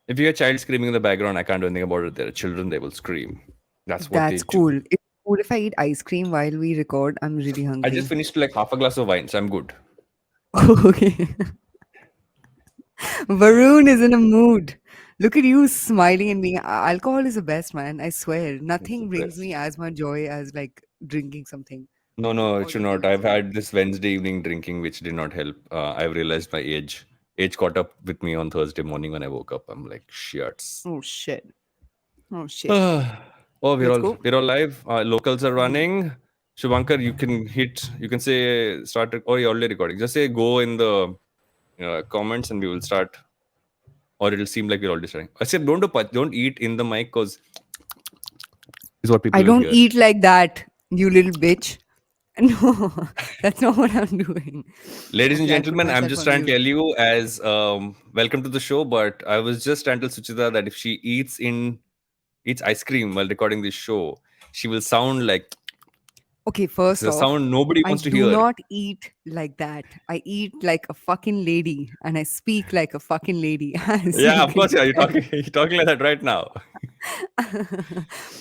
If you hear a child screaming in the background, I can't do anything about it. There are children, they will scream. That's what they That's do. cool. It's cool if I eat ice cream while we record. I'm really I just hungry. finished like half a glass of wine, so I'm good. Okay. Varun is in a mood. Look at you smiling and being. Alcohol is the best, man. I swear. It's the Nothing brings best. me as much joy as like drinking something No, it or should not. eating I've food. had this Wednesday evening drinking, which did not help. I've realized my age. Age caught up with me on Thursday morning when I woke up. I'm like, shits. Oh shit. Oh shit. Oh, we're Let's all go. we're all live. Locals are Mhm. running. Shubhankar, you can hit. You can say start. Or you're already recording. Just say go in the comments, and we will start. Or it'll seem like we're already starting. I said don't eat in the mic because is what I people will don't hear. eat like that, you little bitch. No, that's not what I'm doing. Ladies and Okay, I'll put gentlemen, I'm myself just on trying to mute. tell you as welcome to the show. But I was just trying to tell Suchita that if she eats ice cream while recording this show, she will sound like Okay, it's first a off, sound nobody I wants to do hear. not eat like that. I eat like a fucking lady and I speak like a fucking lady, as Yeah, you of course. can Yeah, you're tell. talking. You're talking like that right now.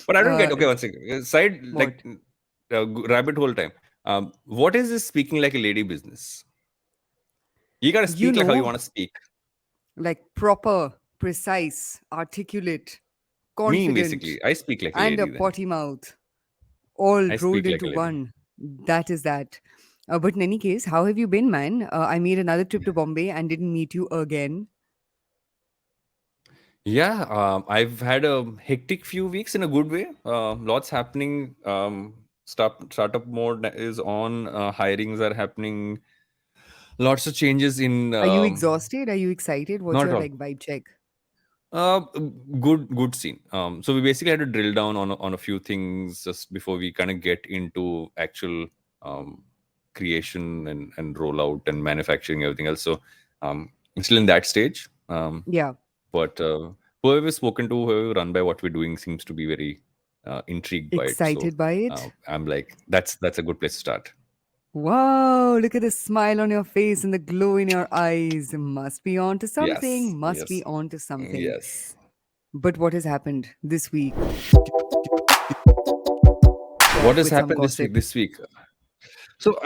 But I don't get. uh, Okay, one second. Side what? like rabbit hole time. What is this speaking like a lady business? You gotta You speak like how you know, want to speak. like proper, precise, articulate, Me confident, basically, I speak like a and a lady. Then potty mouth, all I rolled speak like into a lady. one. That is that. But in any case, how have you been, man? I made another trip to Bombay and didn't meet you again. Yeah, I've had a hectic few weeks in a good way. Lots happening. Startup mode is on. Hirings are happening. Lots of changes in. Are you exhausted? Are you excited? What's Not at your all. like vibe check? Uh, good scene. So we basically had to drill down on a few things just before we kind of get into actual um, creation and rollout and manufacturing everything else. So I'm still in that stage. Yeah, But whoever we've spoken to, whoever we've run by what we're doing seems to be very intrigued by it. So excited by it. I'm like, that's a good place to start. Wow, look at the smile on your face and the glow in your eyes. Must be on to Yes, something. Must be yes, on to something. yes. But what has happened this week? What Off has with some happened this week? gossip. This week, so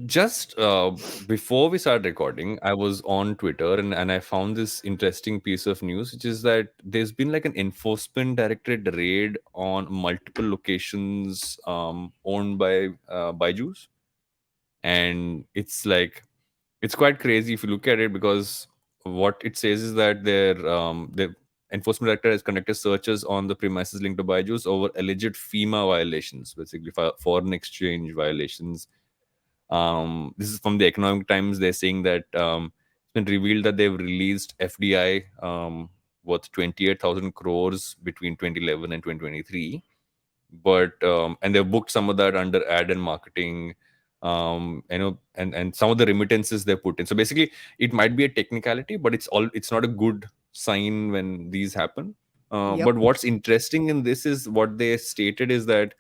just before we started recording, I was on Twitter and I found this interesting piece of news, which is that there's been like an enforcement directorate raid on multiple locations owned by Byju's, and it's like it's quite crazy if you look at it because what it says is that the enforcement director has conducted searches on the premises linked to Byju's over alleged FEMA violations, basically foreign exchange violations. This is from the Economic Times. They're saying that it's been revealed that they've released FDI worth 28,000 crores between 2011 and 2023, but and they've booked some of that under ad and marketing, and some of the remittances they put in. So basically, it might be a technicality, but it's not a good sign when these happen. But Yep. what's interesting in this is what they stated is that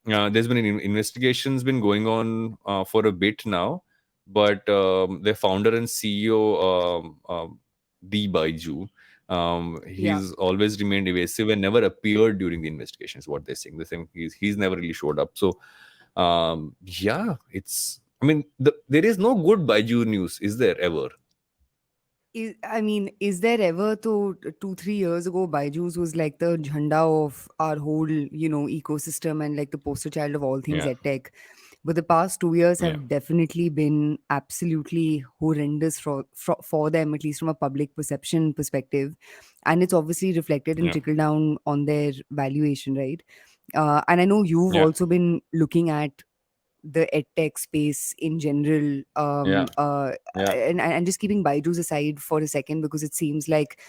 there's been investigations been going on for a bit now, but their founder and CEO, the Baiju, Yeah. he's always remained evasive and never appeared during the investigation. Is what they're saying. They're saying he's never really showed up. So yeah, it's. I mean, there is no good Baiju news, is there ever? I mean, is there ever to 2, 3 years ago, Byju's was like the jhanda of our whole, ecosystem and like the poster child of all things Yeah, edtech. But the past 2 years yeah, have definitely been absolutely horrendous for them, at least from a public perception perspective. And it's obviously reflected and yeah, trickled down on their valuation, right? And I know you've yeah, also been looking at the edtech space in general, yeah, yeah. and just keeping Baiju's aside for a second, because it seems like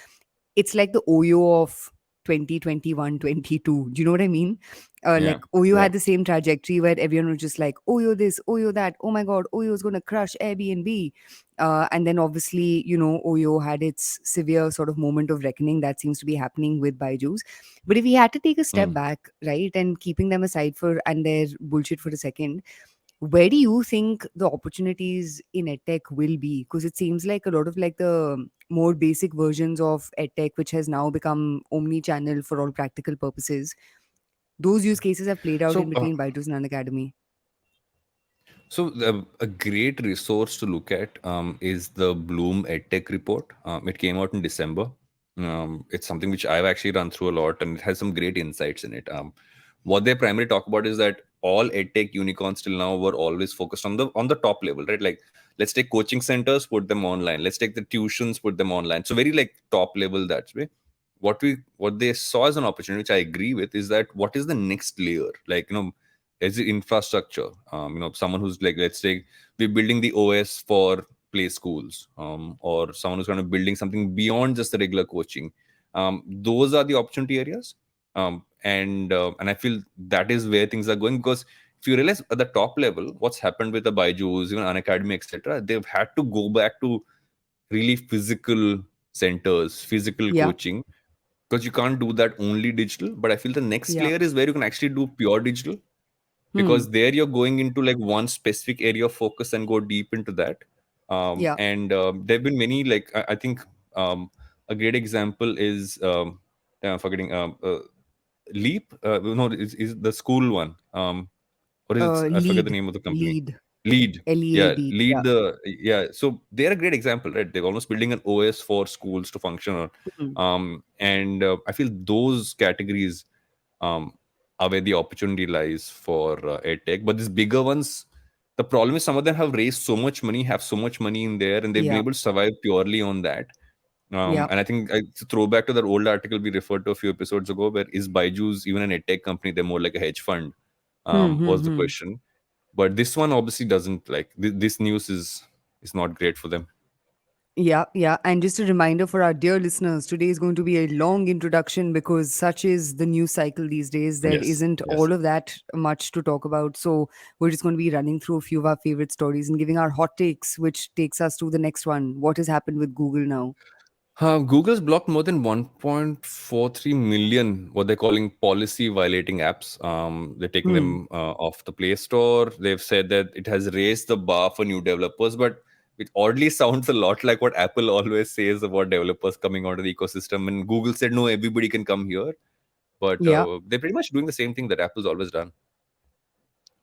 it's like the Oyo of 2021, 22. Do you know what I mean? Yeah, Like Oyo yeah. had the same trajectory where everyone was just like, Oyo this, Oyo that. Oh my God, Oyo is going to crush Airbnb. And then obviously, Oyo had its severe sort of moment of reckoning that seems to be happening with Baiju's. But if we had to take a step Mm, back, right, and keeping them aside and their bullshit for a second, Where do you think the opportunities in edtech will be? Because it seems like a lot of like the more basic versions of edtech, which has now become omni-channel for all practical purposes, those use cases have played out So, in between Byju's and Unacademy. a great resource to look at is the Bloom EdTech report. It came out in December. It's something which I've actually run through a lot, and it has some great insights in it. What they primarily talk about is that all EdTech unicorns till now were always focused on the top level, right? Like, let's take coaching centers, put them online. Let's take the tuitions, put them online. So very like top level that way. What they saw as an opportunity, which I agree with, is that what is the next layer? Like, as the infrastructure, someone who's like, let's say we're building the OS for play schools, or someone who's kind of building something beyond just the regular coaching. Those are the opportunity areas. And I feel that is where things are going, because if you realize at the top level what's happened with the Byju's, even Unacademy, etc., they've had to go back to really physical centers, physical Yeah, coaching, because you can't do that only digital. But I feel the next yeah. layer is where you can actually do pure digital, Hmm. because there you're going into like one specific area of focus and go deep into that. Yeah. And there have been many, like I think a great example is I'm forgetting Leap. No, is the school one. Or is it? I forget the Lead. name of the company. Lead. Lead. Yeah, Lead. lead Yeah. the yeah. So they're a great example, right? They're almost building an OS for schools to function on. Hmm. And I feel those categories um, are where the opportunity lies for edtech. But these bigger ones, the problem is some of them have raised so much money, have so much money in there, and they've been Yeah. able to survive purely on that. Yeah. And I think it's a throwback to that old article we referred to a few episodes ago, where is Byju's even an edtech company? They're more like a hedge fund, Hmm. Hmm. was the Hmm. question. But this one obviously doesn't, like this news is not great for them. Yeah, yeah. And just a reminder for our dear listeners, today is going to be a long introduction because such is the news cycle these days. There Yes, isn't yes. all of that much to talk about. So we're just going to be running through a few of our favorite stories and giving our hot takes, which takes us to the next one. What has happened with Google now? Google's blocked more than 1.43 million what they're calling policy violating apps. They're taking Hmm. them off the Play Store. They've said that it has raised the bar for new developers, but it oddly sounds a lot like what Apple always says about developers coming onto the ecosystem. And Google said, no, everybody can come here. But Yeah. they're pretty much doing the same thing that Apple's always done.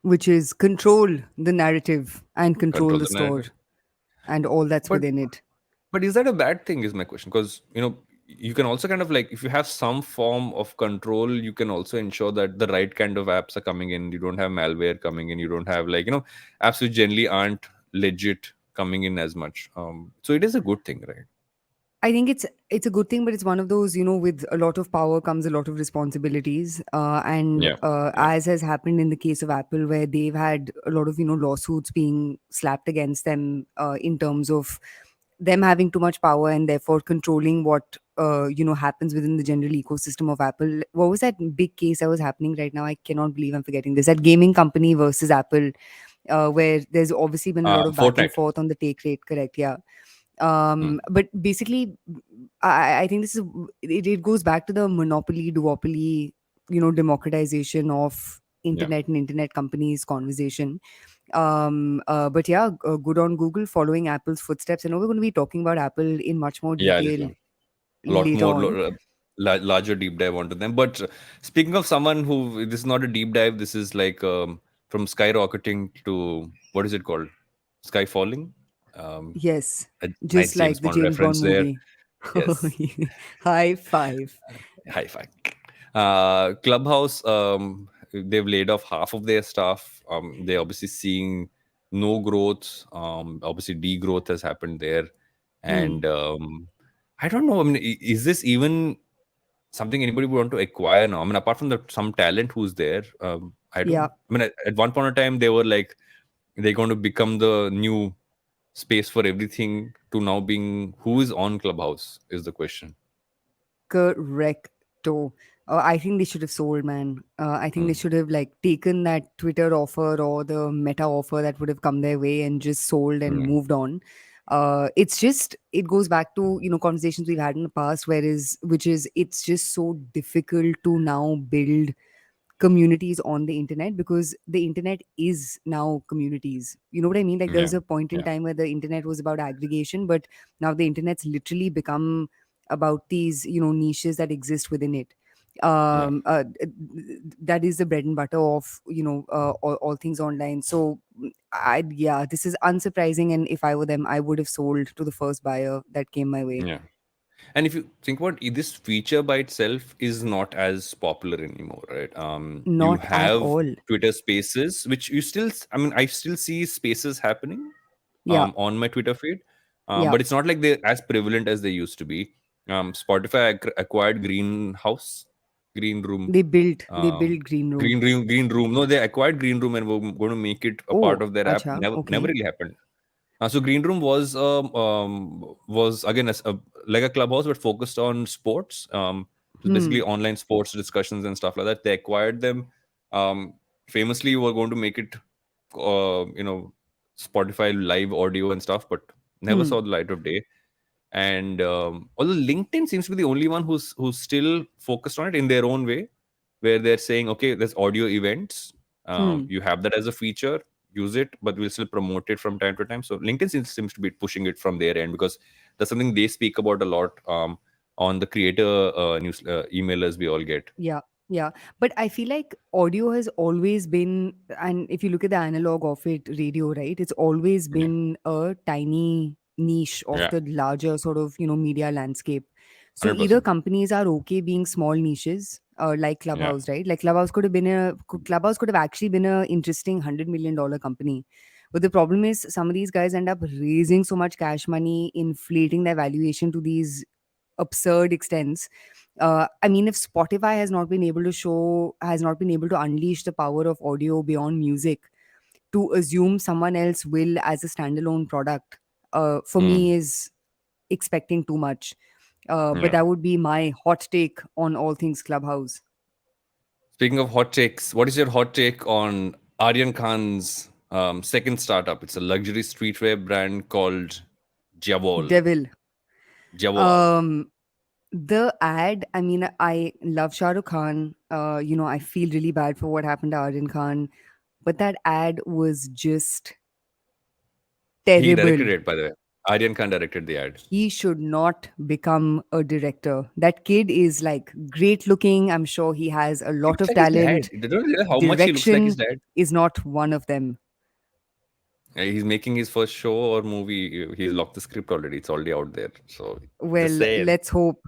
Which is control the narrative and control Control the the store narrative. and all that's But within it. But is that a bad thing? Is my question. Because you can also kind of like, if you have some form of control, you can also ensure that the right kind of apps are coming in. You don't have malware coming in. You don't have like apps which generally aren't legit coming in as much. So it is a good thing, right? I think it's a good thing, but it's one of those, with a lot of power comes a lot of responsibilities. And Yeah, yeah. as has happened in the case of Apple, where they've had a lot of lawsuits being slapped against them in terms of them having too much power and therefore controlling what happens within the general ecosystem of Apple. What was that big case that was happening right now? I cannot believe I'm forgetting this. That gaming company versus Apple, where there's obviously been a lot of back and Fortnite. forth on the take rate. Correct? Yeah. Hmm. But basically, I think this is it goes back to the monopoly, duopoly, democratization of Yeah, internet and internet companies conversation. But yeah, good on Google following Apple's footsteps. I know we're going to be talking about Apple in much more yeah. It is detail a lot later more on. larger deep dive onto them. But speaking of someone who, this is not a deep dive, this is like from skyrocketing to, what is it called, sky falling. um, Yes, a nice just James like the Bond James Bond reference there. movie. Yes. High five. High five. Clubhouse, they've laid off half of their staff. They're obviously seeing no growth. Obviously degrowth has happened there. Hmm. And I don't know, I mean, is this even something anybody would want to acquire now? I mean, apart from the some talent who's there, I Yeah. don't. I mean, at one point in time, they were like they're going to become the new space for everything. To now being, who is on Clubhouse is the question. Correcto. I think they should have sold, man. I think they Hmm. should have like taken that Twitter offer or the Meta offer that would have come their way and just sold and Hmm. moved on. It's just it goes back to conversations we've had in the past, which is it's just so difficult to now build communities on the internet, because the internet is now communities. You know what I mean? Like, there Yeah. was a point in Yeah. time where the internet was about aggregation, but now the internet's literally become about these, niches that exist within it. Yeah. That is the bread and butter of, all things online. So yeah, this is unsurprising, and if I were them, I would have sold to the first buyer that came my way. Yeah. And if you think about it, this feature by itself is not as popular anymore, right? You Not at have all. Twitter Spaces, which you still, I mean, I still see Spaces happening Yeah. on my Twitter feed, Yeah. but it's not like they're as prevalent as they used to be. Spotify acquired Greenhouse, Green Room, They um, built Green Room. Green Room. No, they acquired Green Room and were going to make it a part Oh, of their app. acha, Never okay. really happened. So Green Room was again like a clubhouse but focused on sports. So basically Hmm. online sports discussions and stuff like that. They acquired them. Um, Famously, were going to make it, Spotify live audio and stuff, but never Hmm. saw the light of day. And although LinkedIn seems to be the only one who's still focused on it in their own way, where they're saying, okay, there's audio events, Hmm. you have that as a feature, use it, but we'll still promote it from time to time. So LinkedIn seems to be pushing it from their end, because that's something they speak about a lot, on the creator news emailers we all get. Yeah, yeah. But I feel like audio has always been, and if you look at the analog of it, radio, right? It's always Yeah, been a tiny niche of yeah, the larger sort of, media landscape. So either 100%. companies are okay being small niches, like Yeah. Clubhouse, right? Like Clubhouse could have actually been a interesting $100 million company. But the problem is, some of these guys end up raising so much cash money, inflating their valuation to these absurd extents. I mean, if Spotify has not been able to unleash the power of audio beyond music, to assume someone else will as a standalone product, for Mm. me is expecting too much. But Yeah. that would be my hot take on all things Clubhouse. Speaking of hot takes, what is your hot take on Aryan Khan's second startup? It's a luxury streetwear brand called Javol. Devil. Javol. Um, the ad, I mean, I love Shah Rukh Khan. I feel really bad for what happened to Aryan Khan, but that ad was just He directed terrible. it, by the way. Aryan Khan directed the ad. He should not become a director. That kid is like great looking. I'm sure he has a He lot looks of like his dad. talent. They don't realize how much he looks like his Direction dad. is not one of them. He's making his first show or movie. He's locked the script already. It's already out there. So just Well, saying. let's hope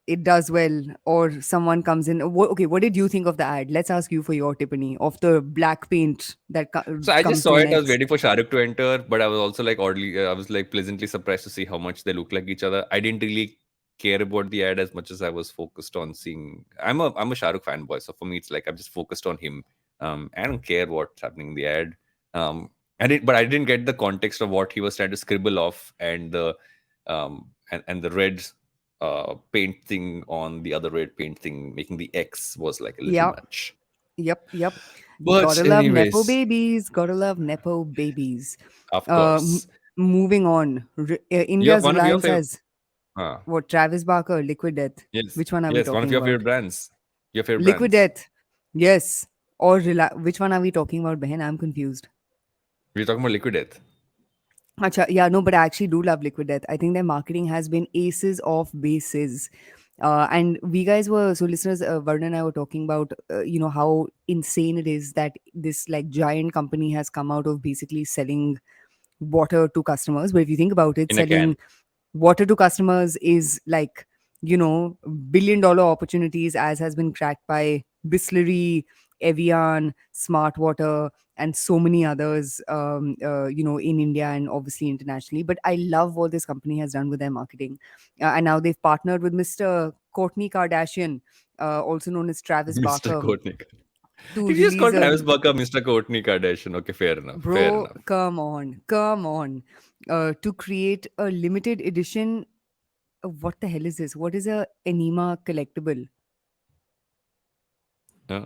it does well, or someone comes in. Okay, what did you think of the ad? Let's ask you for your tippany of the black paint that So I just comes saw through it. I was next. waiting for Shahrukh to enter, but I was also like oddly, I was like pleasantly surprised to see how much they look like each other. I didn't really care about the ad as much as I was focused on seeing. I'm a Shahrukh fanboy, so for me it's like I'm just focused on him. I don't care what's happening in the ad. But I didn't get the context of what he was trying to scribble off, and the red paint thing on the other red paint thing, making the X was like a little Yep, much. yep. But Gotta love nepo anyways, babies. Gotta love nepo babies. of Uh, m- course. Moving on. You have India's one of your Reliance favorite. has Ah, what? Travis Barker, Liquid Death. yes, Which one are we yes, one of talking your about? favorite brands. Your favorite Liquid brands. Death. Yes. Or which one are we talking about, Behan? I'm confused. We're talking about Liquid Death. Acha, yeah, no, but I actually do love Liquid Death. I think their marketing has been aces of bases. And we guys were, so listeners, Varun and I were talking about, how insane it is that this like giant company has come out of basically selling water to customers. But if you think about it, In a can. selling water to customers is like, billion-dollar opportunities, as has been cracked by Bisleri, Evian, Smart Water, and so many others, in India and obviously internationally. But I love what this company has done with their marketing. And now they've partnered with Mr. Courtney Kardashian, also known as Travis Mr. Barker, Courtney. to If you just release call a. Travis Barker Mr. Courtney Kardashian, okay, fair enough. Fair Bro, enough. come on. To create a limited edition. What the hell is this? What is a Enema collectible? Yeah.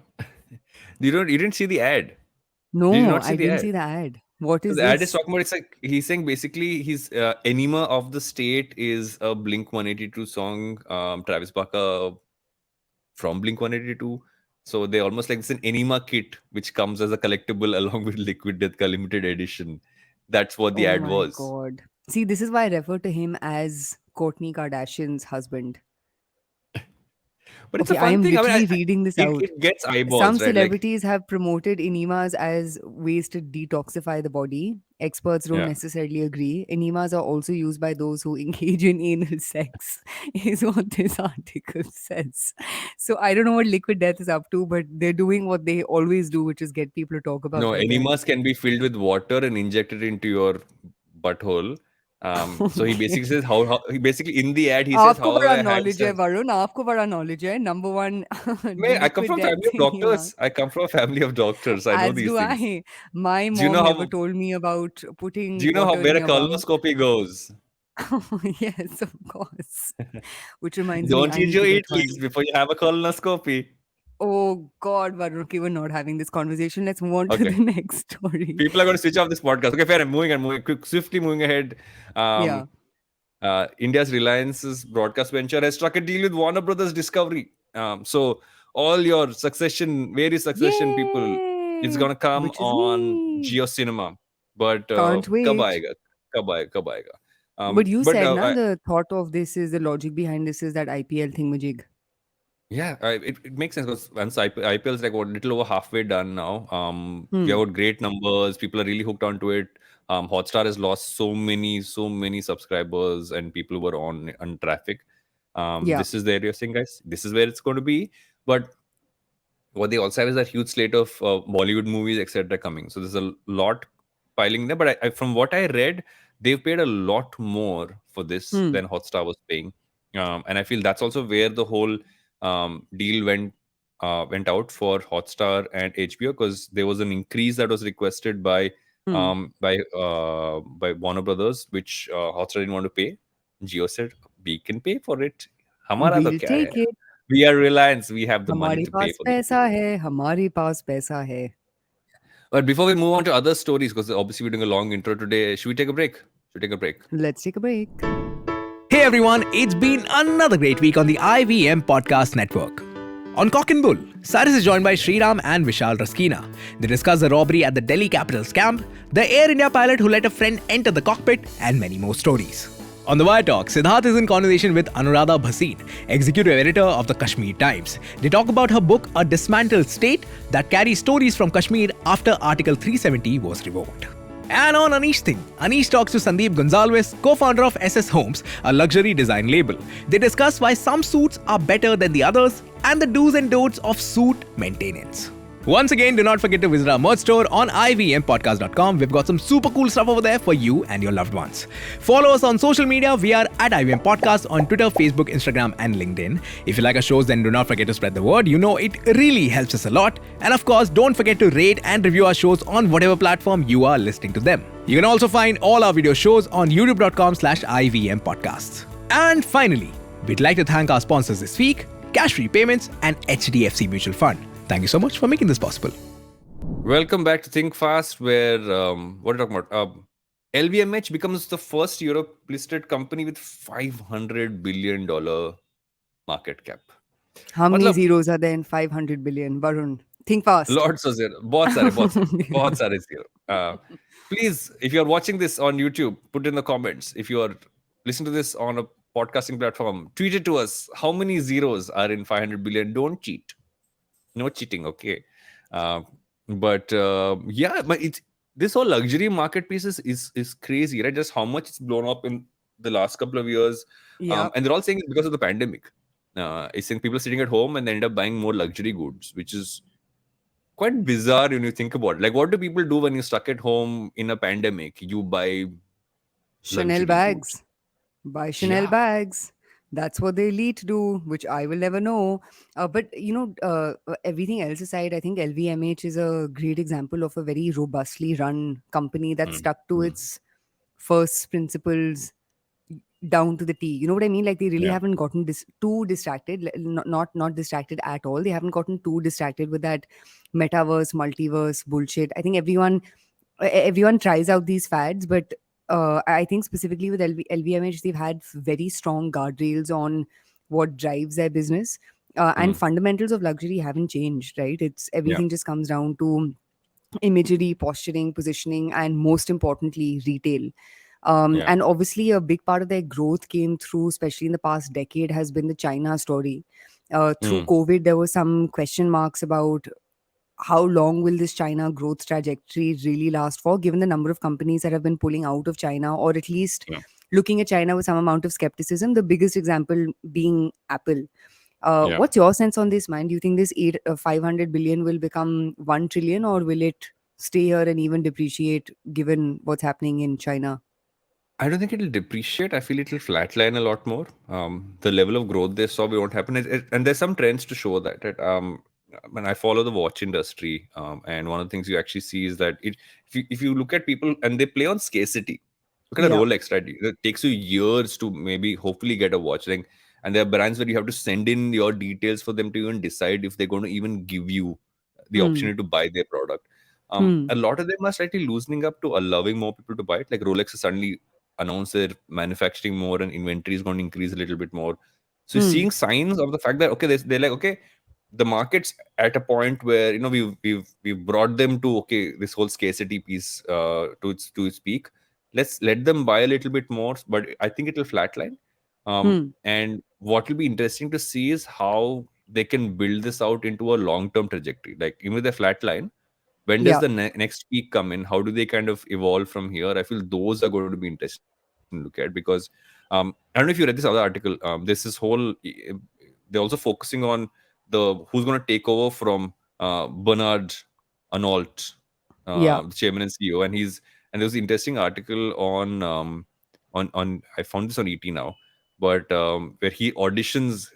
You didn't see the ad. Did you No, not see I the didn't ad? see the ad. What So is the ad is this? talking about, it's like he's saying basically his Enema of the State is a Blink 182 song. Travis Barker from Blink 182. So they almost like this an enema kit which comes as a collectible along with Liquid Death limited edition. That's what the Oh ad my was. god. See, this is why I refer to him as Kourtney Kardashian's husband. But it's a Okay, I fun am thing. I mean, literally reading this it out. it gets Some eyeballs, right? Like, celebrities have promoted enemas as ways to detoxify the body. Experts don't yeah. necessarily agree. Enemas are also used by those who engage in anal sex, is what this article says. So I don't know what Liquid Death is up to, but they're doing what they always do, which is get people to talk about No, their death. enemas can be filled with water and injected into your butthole. So he Okay. basically says how he basically in the ad he says आपको how बड़ा I had knowledge है sex. Varun आपको बड़ा knowledge है number one I come liquid from a family death of enema. doctors. I come from a family of doctors. I know As these do things. I. My Do you know mom never how? told me about Do putting you know how water where in a your bum. colonoscopy goes? Yes, of course. Which reminds me, Don't I eat need your to get idlis one. before you have a colonoscopy. Oh God, Varun, okay, we're not having this conversation. Let's move on to Okay. the next story. People are going to switch off this podcast. Okay, fair. I'm moving and moving quick, swiftly moving ahead. Yeah. Um, India's Reliance's broadcast venture has struck a deal with Warner Brothers Discovery. So all your various succession people, it's Yay! gonna come Which is on me. Geo Cinema. But Can't kab wait. aayega? Kab aayega? But you But said, na, the thought of this is the logic behind this is that IPL thingamajig. Yeah, it makes sense because once IPL is like what little over halfway done now. We Hmm. have got great numbers. People are really hooked onto it. Hotstar has lost so many subscribers and people who were on traffic. Yeah. This is the area saying, guys, this is where it's going to be. But what they also have is that huge slate of Bollywood movies, etc., coming. So there's a lot piling there. But from what I read, they've paid a lot more for this Hmm. than Hotstar was paying, and I feel that's also where the whole deal went out for Hotstar and HBO because there was an increase that was requested Hmm. by Warner Brothers, which Hotstar didn't want to pay. Jio said, "We can pay for it. हमारा तो We'll क्या है? take it. We are Reliance. We have the money हमारे to pay pass for these पैसा things." है, हमारे पास पैसा है. But before we move on to other stories, because obviously we're doing a long intro today, should we take a break? Should we take a break? Let's take a break. Hey everyone, it's been another great week on the IVM Podcast Network. On Cock and Bull, Cyrus is joined by Sriram and Vishal Raskina. They discuss the robbery at the Delhi Capital's camp, the Air India pilot who let a friend enter the cockpit, and many more stories. On the Wire Talk, Siddharth is in conversation with Anuradha Bhasin, executive editor of the Kashmir Times. They talk about her book, A Dismantled State, that carries stories from Kashmir after Article 370 was revoked. And on Anish Thing, Anish talks to Sandeep Gonzalez, co-founder of SS Homes, a luxury design label. They discuss why some suits are better than the others and the do's and don'ts of suit maintenance. Once again, do not forget to visit our merch store on ivmpodcast.com. We've got some super cool stuff over there for you and your loved ones. Follow us on social media. We are at IVM Podcast on Twitter, Facebook, Instagram, and LinkedIn. If you like our shows, then do not forget to spread the word. You know, it really helps us a lot. And of course, don't forget to rate and review our shows on whatever platform you are listening to them. You can also find all our video shows on youtube.com/IVM Podcasts. And finally, we'd like to thank our sponsors this week, Cash Free Payments and HDFC Mutual Fund. Thank you so much for making this possible. Welcome back to Think Fast, where what are you talking about? LVMH becomes the first Europe listed company with $500 billion market cap. How many मतलब zeros are there in 500 billion? Varun, think fast. Lots of zero. बहुत सारे zero. Please, if you're watching this on YouTube, put in the comments. If you're listening to this on a podcasting platform, tweet it to us. How many zeros are in 500 billion? Don't cheat. No cheating, okay? Uh, but yeah, but it's this whole luxury market piece is crazy, right? Just how much it's blown up in the last couple of years. Yeah. And they're all saying it's because of the pandemic. It's saying people are sitting at home and they end up buying more luxury goods, which is quite bizarre when you think about it. Like, what do people do when you're stuck at home in a pandemic? You buy Chanel luxury goods. bags. Buy Chanel Yeah. bags. That's what the elite do, which I will never know. But everything else aside, I think LVMH is a great example of a very robustly run company that Mm, stuck to mm. its first principles down to the T. You know what I mean? Like they really Yeah. haven't gotten too distracted. Not distracted at all. They haven't gotten too distracted with that metaverse, multiverse bullshit. I think everyone tries out these fads, but I think specifically with LVMH, they've had very strong guardrails on what drives their business. And fundamentals of luxury haven't changed, right? It's Yeah. everything just comes down to imagery, posturing, positioning, and most importantly, retail. Yeah. And obviously, a big part of their growth came through, especially in the past decade, has been the China story. Through Mm. COVID, there were some question marks about how long will this China growth trajectory really last for, given the number of companies that have been pulling out of China, or at least Yeah. looking at China with some amount of skepticism. The biggest example being Apple. Yeah. What's your sense on this, man? Do you think this 500 billion will become 1 trillion, or will it stay here and even depreciate given what's happening in China? I don't think it'll depreciate. I feel it'll flatline a lot more. The level of growth they saw won't happen, and there's some trends to show that. Right? When I follow the watch industry, and one of the things you actually see is that if you look at people and they play on scarcity. Look at a Yeah. Rolex, right? It takes you years to maybe hopefully get a watch. Like, and there are brands where you have to send in your details for them to even decide if they're going to even give you the Hmm. opportunity to buy their product. Hmm. A lot of them are slightly loosening up to allowing more people to buy it. Like Rolex is suddenly announce they're manufacturing more and inventory is going to increase a little bit more. So you're Hmm. seeing signs of the fact that okay, they're like okay, the market's at a point where we've brought them to okay this whole scarcity piece to its peak. Let's let them buy a little bit more, but I think it'll flatline. Hmm. And what will be interesting to see is how they can build this out into a long-term trajectory. Like even with the flatline, when does Yeah. the next peak come in? How do they kind of evolve from here? I feel those are going to be interesting to look at because I don't know if you read this other article. This is whole they're also focusing on the who's going to take over from Bernard Arnault, Yeah. the chairman and CEO, and there was an interesting article on I found this on ET now, but where he auditions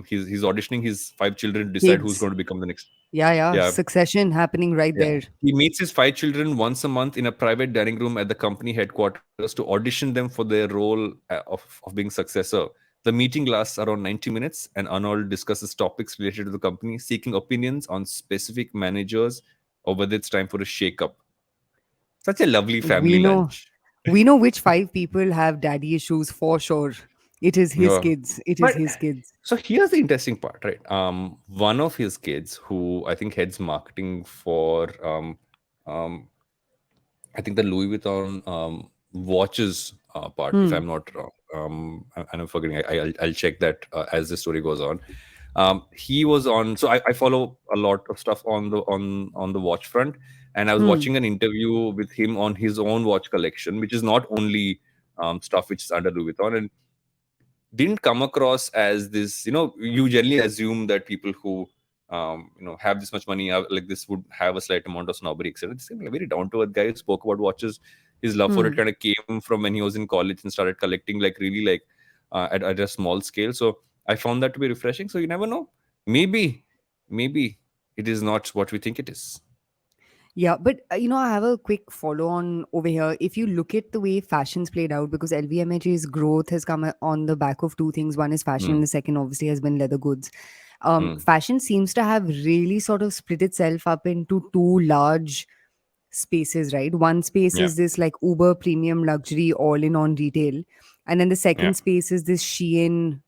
he's auditioning his five children to decide who's Kids. going to become the next. Yeah. Yeah. Yeah, Succession happening right yeah. there. He meets his five children once a month in a private dining room at the company headquarters to audition them for their role of being successor. The meeting lasts around 90 minutes, and Arnold discusses topics related to the company, seeking opinions on specific managers or whether it's time for a shake-up. Such a lovely We family know. lunch. We know which five people have daddy issues for sure. It is his Yeah. kids. It is But his kids. so here's the interesting part, right? One of his kids, who I think heads marketing for um, I think the Louis Vuitton watches part, if Hmm. I'm not wrong. And I'm forgetting. I'll check that as the story goes on. He was on. So I follow a lot of stuff on the watch front, and I was Hmm. watching an interview with him on his own watch collection, which is not only stuff which is under Louis Vuitton, and didn't come across as this. You generally assume that people who have this much money like this would have a slight amount of snobbery, etc. This seemed like a very down to earth guy who spoke about watches. His love for it Hmm. kind of came from when he was in college and started collecting like really like at a small scale. So I found that to be refreshing. So you never know. Maybe it is not what we think it is. Yeah, but I have a quick follow on over here. If you look at the way fashion's played out, because LVMH's growth has come on the back of two things. One is fashion, Mm, and the second, obviously, has been leather goods. mm, Fashion seems to have really sort of split itself up into two large spaces, right? One space yeah, is this like uber premium luxury all in on retail. And then the yeah, second space is this Shein,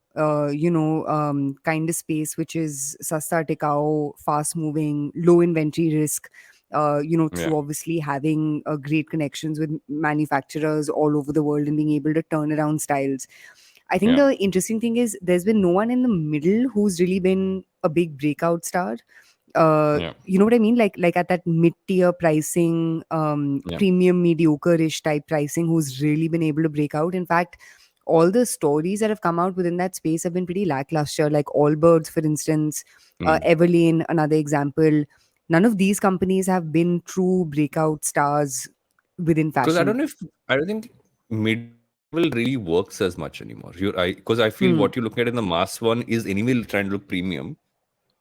kind of space, which is sasta tikao, fast moving, low inventory risk. yeah, Through obviously having great connections with manufacturers all over the world and being able to turn around styles. I think yeah, the interesting thing is there's been no one in the middle who's really been a big breakout star. yeah, You know what I mean? Like at that mid-tier pricing, yeah, premium mediocre-ish type pricing, who's really been able to break out. In fact, all the stories that have come out within that space have been pretty lackluster. Like Allbirds, for instance, mm. Everlane, another example. None of these companies have been true breakout stars within Because fashion. I don't think mid-level really works as much anymore. Because I feel what you're Hmm. looking at in the mass one is anyway trying to look premium.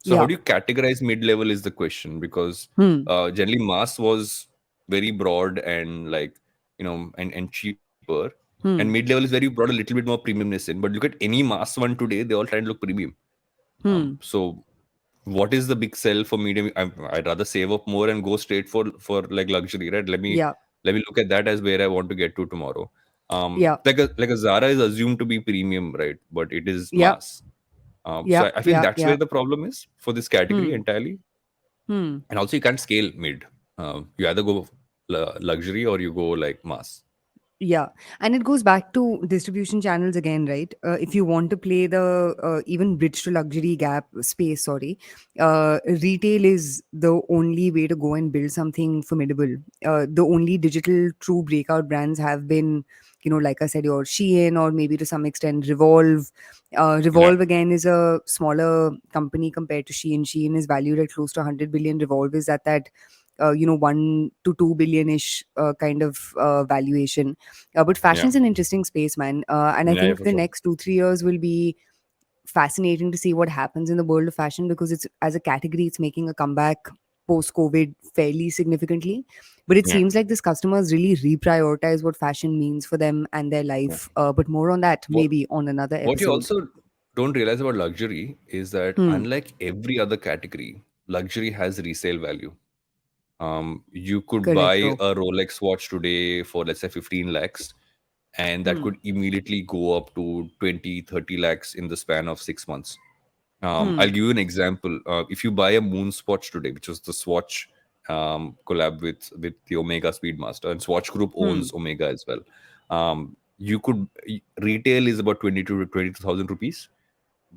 So how Yeah. do you categorize mid-level is the question, because Hmm. generally mass was very broad and like and cheaper, and Hmm. mid-level is very broad, a little bit more premiumness in. But look at any mass one today, they all try and look premium. Hmm. So what is the big sell for medium? I'd rather save up more and go straight for like luxury, right? Yeah. Let me look at that as where I want to get to tomorrow. Yeah. Like a Zara is assumed to be premium, right? But it is Yeah. mass. So Yeah, I feel yeah, that's yeah. where the problem is for this category Hmm. entirely. Hmm. And also, you can't scale mid. You either go luxury or you go like mass. Yeah, and it goes back to distribution channels again, right? If you want to play the even bridge to luxury gap space, sorry, retail is the only way to go and build something formidable. The only digital true breakout brands have been, like I said, your Shein or maybe to some extent Revolve. Yeah, Revolve again is a smaller company compared to Shein. Shein is valued at close to 100 billion. Revolve is at that 1 to 2 billion ish kind of valuation. But yeah, fashion's an interesting space, man. And I yeah, yeah, think for the sure. next 2 3 years will be fascinating to see what happens in the world of fashion, because it's, as a category, it's making a comeback post COVID fairly significantly. But it Yeah, seems like this customers really reprioritize what fashion means for them and their yeah. life. But more on that What maybe on another what you episode. also don't realize about luxury is that Hmm. unlike every other category, luxury has resale value. You could buy Correcto. a Rolex watch today for let's say 15 lakhs, and that Hmm. could immediately go up to 20-30 lakhs in the span of 6 months. I'll Hmm. give you an example. If you buy a Moon Swatch today, which was the Swatch collab with the Omega Speedmaster, and Swatch Group Hmm. owns Omega as well. You could retail is about 22,000 rupees,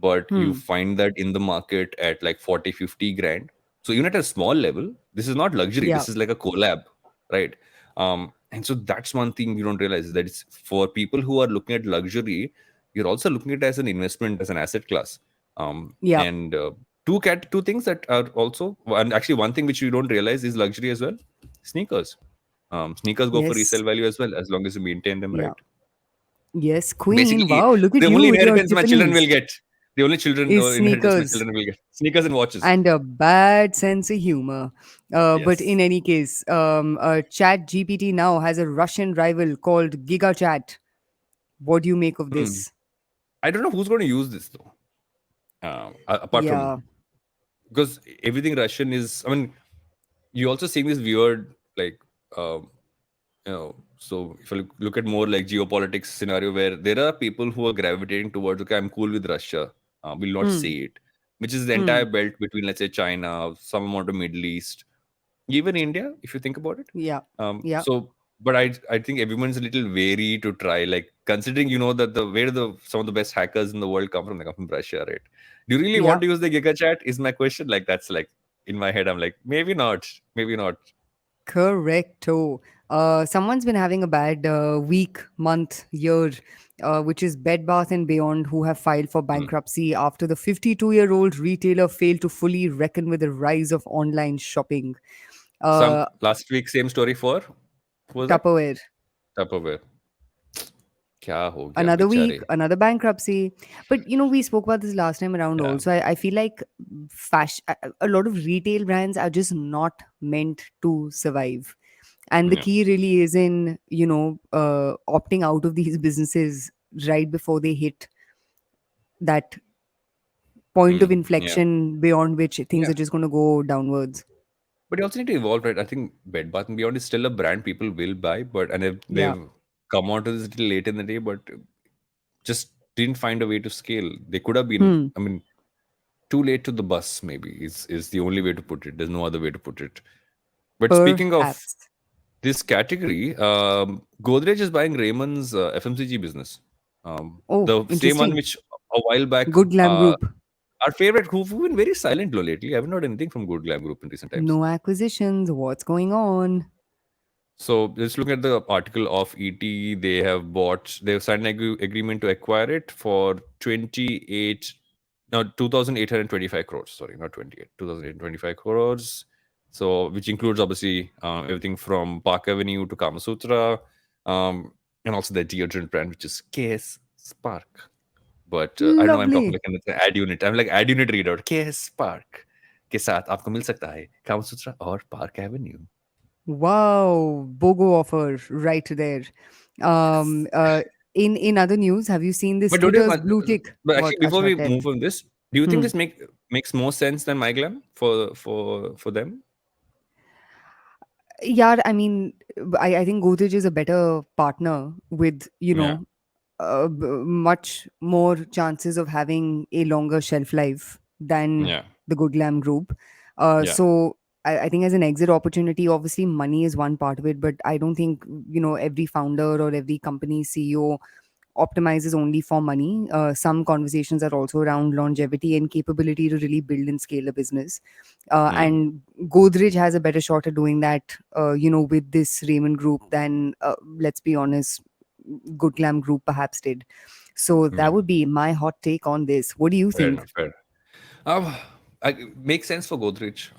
but you Hmm. find that in the market at like 40-50 grand. So even at a small level, this is not luxury, Yeah. this is like a collab, right? And so that's one thing you don't realize, is that it's for people who are looking at luxury, you're also looking at it as an investment, as an asset class. Yeah. And two things that are also, and actually one thing which you don't realize is luxury as well: sneakers. Sneakers go for Yes. resale value as well, as long as you maintain them Yeah. right. Yes, Queen. Basically, Wow, look at the you only with your inheritance my children will Tiffany's. get, the only children Is inheritance my sneakers children will get, sneakers and watches. and a bad sense of humor. But Yes. in any case, Chat GPT now has a Russian rival called GigaChat. What do you make of Hmm. this? I don't know who's going to use this though. Apart Yeah. from, because everything Russian is, I mean, you also seeing this weird like, um, so if you look at more like geopolitics scenario where there are people who are gravitating towards, okay, I'm cool with Russia, will not say Hmm. it, which is the Hmm. entire belt between, let's say, China, some amount of Middle East, even India, if you think about it. Yeah. Yeah. So, but I think everyone's a little wary to try, like considering that the where the some of the best hackers in the world come from, they come from Russia, right? Do you really Yeah. want to use the Giga Chat? Is my question. Like that's like in my head, I'm like maybe not, maybe not. Correcto. Someone's been having a bad week, month, year, which is Bed Bath and Beyond, who have filed for Hmm. bankruptcy after the 52-year-old retailer failed to fully reckon with the rise of online shopping. Some Uh, last week same story for, who was that? Tupperware. Tupperware. क्या हो गया Another week, बेचारे. another bankruptcy. But we spoke about this last time around Yeah, also. I feel like a lot of retail brands are just not meant to survive. And the yeah. key really is in, opting out of these businesses right before they hit that point of Yeah, inflection beyond which things yeah. are just going to go downwards. But you also need to evolve, right? I think Bed Bath and Beyond is still a brand people will buy, but and Yeah. they've come out to this a little late in the day, but just didn't find a way to scale. They could have been, Hmm. I mean, too late to the bus, maybe is the only way to put it. There's no other way to put it. But speaking of Perhaps. this category, Godrej is buying Raymond's FMCG business. Oh, The same one interesting. which a while back, Good Glam uh, Group. our favorite, who've been very silent lately. I haven't heard anything from Good Glam Group in recent times. No acquisitions. What's going on? So let's look at the article of ET. They've signed an agreement to acquire it for 28, no, 2,825 crores. Sorry, not 28, 2,825 crores. So, which includes obviously everything from Park Avenue to Kama Sutra, and also the deodorant brand, which is KS Spark. But I don't know, I'm talking Lovely. like an ad unit. I'm like ad unit reader. KS Spark के साथ आपको मिल सकता है कामा सूत्रा और park Avenue. Wow. BOGO offer right there. Yes. In other news, have you seen this But don't you? Skitters blue tick? But actually, What? before Acha, we tell. move on this, do you think Hmm. this makes more sense than MyGlam for them? Yeah, I mean, I think Godrej is a better partner with, Yeah. much more chances of having a longer shelf life than Yeah. the Good Glam Group. Yeah. So I think as an exit opportunity, obviously money is one part of it, but I don't think every founder or every company CEO optimizes only for money. Some conversations are also around longevity and capability to really build and scale a business. Mm. And Godrej has a better shot at doing that, with this Raymond Group than, let's be honest, Good Glam Group perhaps did. So that Yeah. would be my hot take on this. What do you Fair think? enough. Fair. Um, makes sense for Godrej.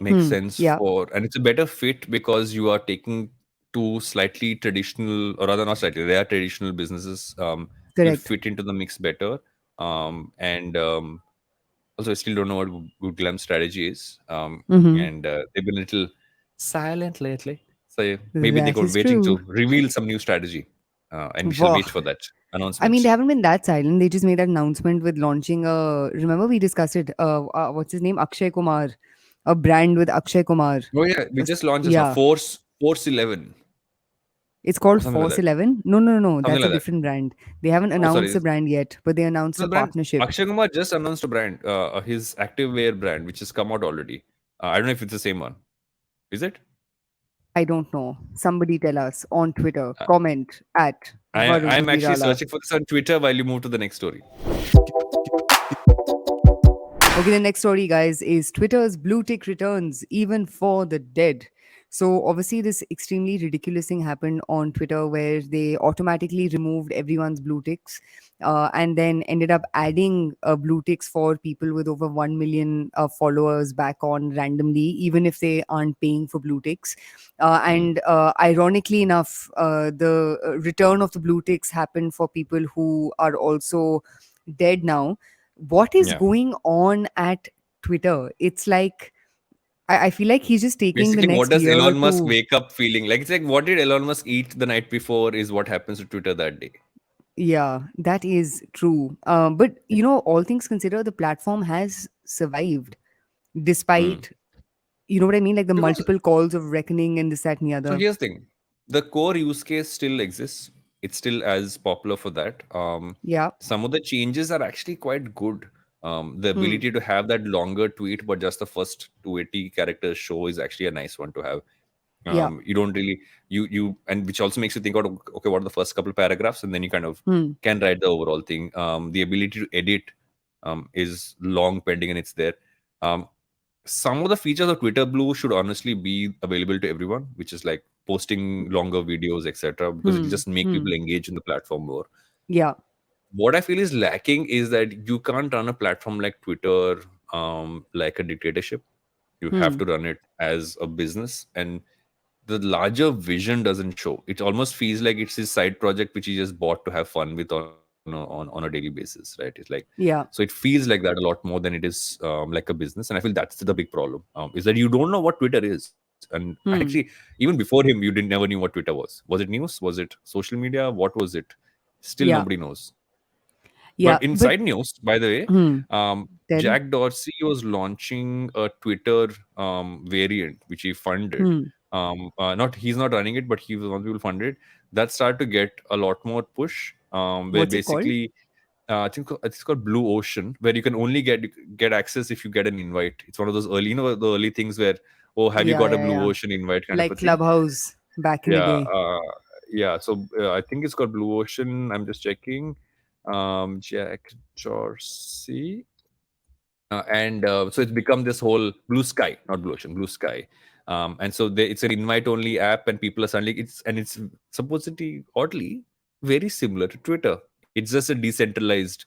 Makes Hmm. sense Yeah. for, and it's a better fit because you are taking two slightly traditional, or rather not slightly, they are traditional businesses. You'll Correct. fit into the mix better. And Also, I still don't know what Good Glam's strategy is. Mm-hmm. And They've been a little silent lately. So maybe they That got is waiting true. to reveal some new strategy. And we shall Wow. wait for that I mean, they announcement. haven't been that silent. They just made that announcement with launching a. Remember, we discussed it. What's his name? Akshay Kumar. A brand with Akshay Kumar. Oh yeah, we just launched this now. Yeah. Force 11 It's or called something like Force that. 11. No, no, no. Something That's a like that. different brand. They haven't Oh, sorry. announced a brand yet, but they announced The a brand partnership. Akshay Kumar just announced a brand, his activewear brand, which has come out already. I don't know if it's the same one. Is it? I don't know. Somebody tell us on Twitter. Uh, Comment at Varun I'm actually Nirala. searching for this on Twitter while you move to the next story. Okay, the next story, guys, is Twitter's blue tick returns even for the dead. So, obviously, this extremely ridiculous thing happened on Twitter where they automatically removed everyone's blue ticks and then ended up adding blue ticks for people with over 1 million followers back on randomly, even if they aren't paying for blue ticks. Mm. And Ironically enough, the return of the blue ticks happened for people who are also dead now. What is Yeah. going on at Twitter? It's like I feel like he's just taking the Basically, what next does year or Elon Musk two. wake up feeling? Like it's like what did Elon Musk eat the night before is what happens to Twitter that day. Yeah, that is true. But all things considered, the platform has survived Mm. despite, you know what I mean, like the Because multiple calls of reckoning and this, that, and the So other. here's the thing. The core use case still exists. It's still as popular for that. Yeah. Some of the changes are actually quite good. The Hmm. ability to have that longer tweet, but just the first 280 characters show is actually a nice one to have. Yeah. You don't really and which also makes you think about, okay, what are the first couple paragraphs, and then you kind of Hmm. can write the overall thing. The ability to edit is long pending, and it's there. Um, some of the features of Twitter Blue should honestly be available to everyone, which is like posting longer videos, etc., because it'll Hmm. just make Hmm. people engage in the platform more. Yeah. What I feel is lacking is that you can't run a platform like Twitter like a dictatorship. You have Hmm. to run it as a business, and the larger vision doesn't show. It almost feels like it's his side project which he just bought to have fun with on a daily basis, right? It's like, so Yeah. it feels like that a lot more than it is like a business, and I feel that's the big problem. Is that you don't know what Twitter is, and actually Hmm. even before him, you didn't never knew what Twitter was. Was it news? Was it social media? What was it? Still Yeah. nobody knows. Yeah. But But inside news, by the way, hmm. Tell. Jack Dorsey was launching a Twitter variant, which he funded. Hmm. Not he's not running it, but he was one of the people funded. That started to get a lot more push. Where What's it called? basically, it's called Blue Ocean, where you can only get access if you get an invite. It's one of those early, the early things where, oh, have you Yeah. got a Yeah. Blue Yeah. Ocean invite kind of a Like thing. Clubhouse back in the Yeah, day. yeah. So I think it's called Blue Ocean. I'm just checking. Jack Dorsey, and so it's become this whole Blue Sky, not Blue Ocean, Blue Sky. And so it's an invite-only app, and people are suddenly it's supposedly oddly very similar to Twitter. It's just a decentralized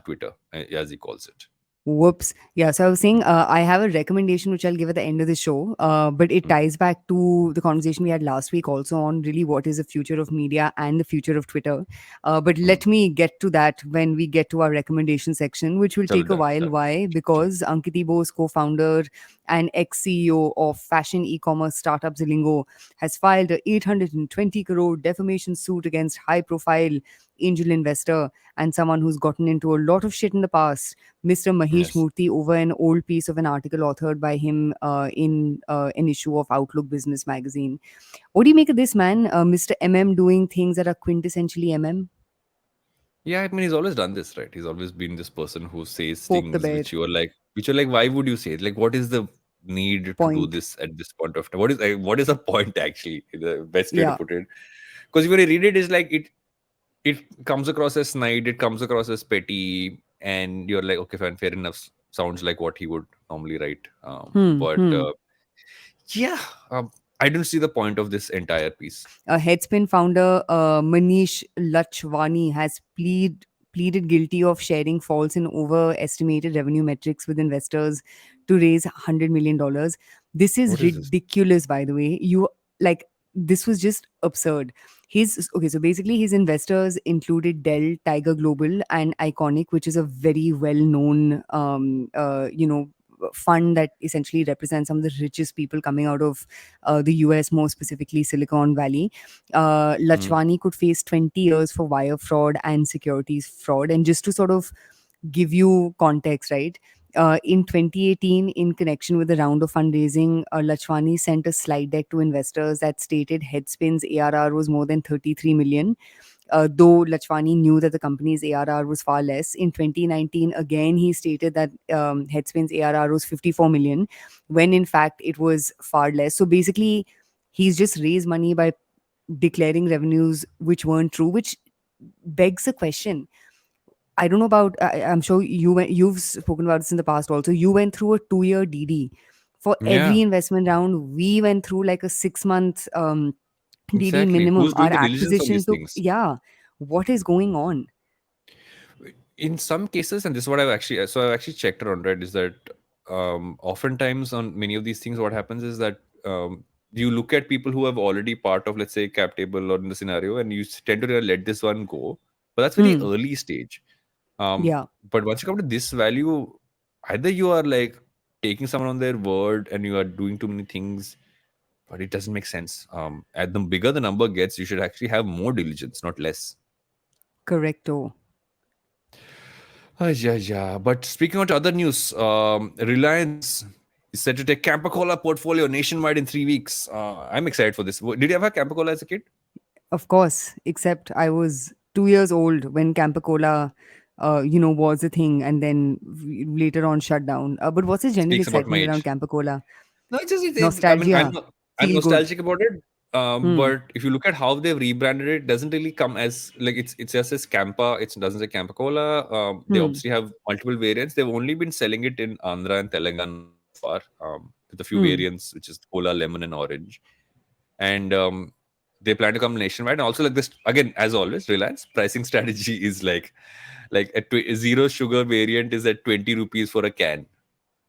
Twitter, as he calls it. Whoops. Yeah. So I was saying, I have a recommendation which I'll give at the end of the show, but it Mm, ties back to the conversation we had last week also on really what is the future of media and the future of Twitter. But mm. let me get to that when we get to our recommendation section, which will Chalo take a done, while. done. Why? Because Ankit Bose, co founder and ex CEO of fashion e commerce startup Zilingo, has filed a 820 crore defamation suit against high profile angel investor and someone who's gotten into a lot of shit in the past, Mr. Mahesh Yes. Murthy, over an old piece of an article authored by him in an issue of Outlook Business magazine. What do you make of this, man? Mr. MM doing things that are quintessentially MM? Yeah, I mean, he's always done this, right? He's always been this person who says Poke the things bear. which are like, why would you say it? Like, what is the need to do Point. this at this point of time? What is the point actually? The best way to Yeah. put it. Because when you read it, it's like it comes across as snide, it comes across as petty, and you're like, okay, fine, fair enough. Sounds like what he would normally write. But Hmm. yeah, I don't see the point of this entire piece. Headspin founder Manish Lachwani has pleaded guilty of sharing false and overestimated revenue metrics with investors to raise $100 million. This is What is this? ridiculous, by the way. You like this was just absurd. His okay, so basically his investors included Dell, Tiger Global, and Iconic, which is a very well-known, fund that essentially represents some of the richest people coming out of the US, more specifically Silicon Valley. Hmm. Lachwani could face 20 years for wire fraud and securities fraud. And just to sort of give you context, right? In 2018, in connection with the round of fundraising, Lachwani sent a slide deck to investors that stated Headspin's ARR was more than 33 million. Though Lachwani knew that the company's ARR was far less. In 2019, again, he stated that Headspin's ARR was 54 million, when in fact it was far less. So basically, he's just raised money by declaring revenues which weren't true, which begs a question. I don't know about. I'm sure you've spoken about this in the past. Also, you went through a 2-year DD. For Yeah, every investment round, we went through like a 6 month DD exactly. minimum. Who's Our doing the diligence on acquisition these took, things? yeah. What is going on? In some cases, and this is what I've actually checked around, right, is that oftentimes on many of these things, what happens is that you look at people who have already part of, let's say, cap table or in the scenario, and you tend to let this one go, but that's very Hmm. early stage. um, Yeah. but once you come to this value, either you are like taking someone on their word and you are doing too many things, but it doesn't make sense. At the bigger the number gets, you should actually have more diligence, not less. Correcto. Yeah, yeah. But speaking of other news, Reliance is set to take Campa Cola portfolio nationwide in 3 weeks. I'm excited for this. Did you ever have Campa Cola as a kid? Of course. Except I was 2 years old when Campacola, was a thing, and then later on shut down. But what's the general Speaks about my excitement around age. Campacola? No, it's just, I mean, Nostalgia. I'm Feel good. nostalgic about it. Hmm. But if you look at how they've rebranded it, it doesn't really come as like it's just as Campa. It doesn't say Campa Cola. They Hmm. obviously have multiple variants. They've only been selling it in Andhra and Telangana so far, with a few Hmm. variants, which is cola, lemon, and orange. And they plan to come nationwide. And also, like this again, as always, Reliance pricing strategy is like a zero sugar variant is at 20 rupees for a can.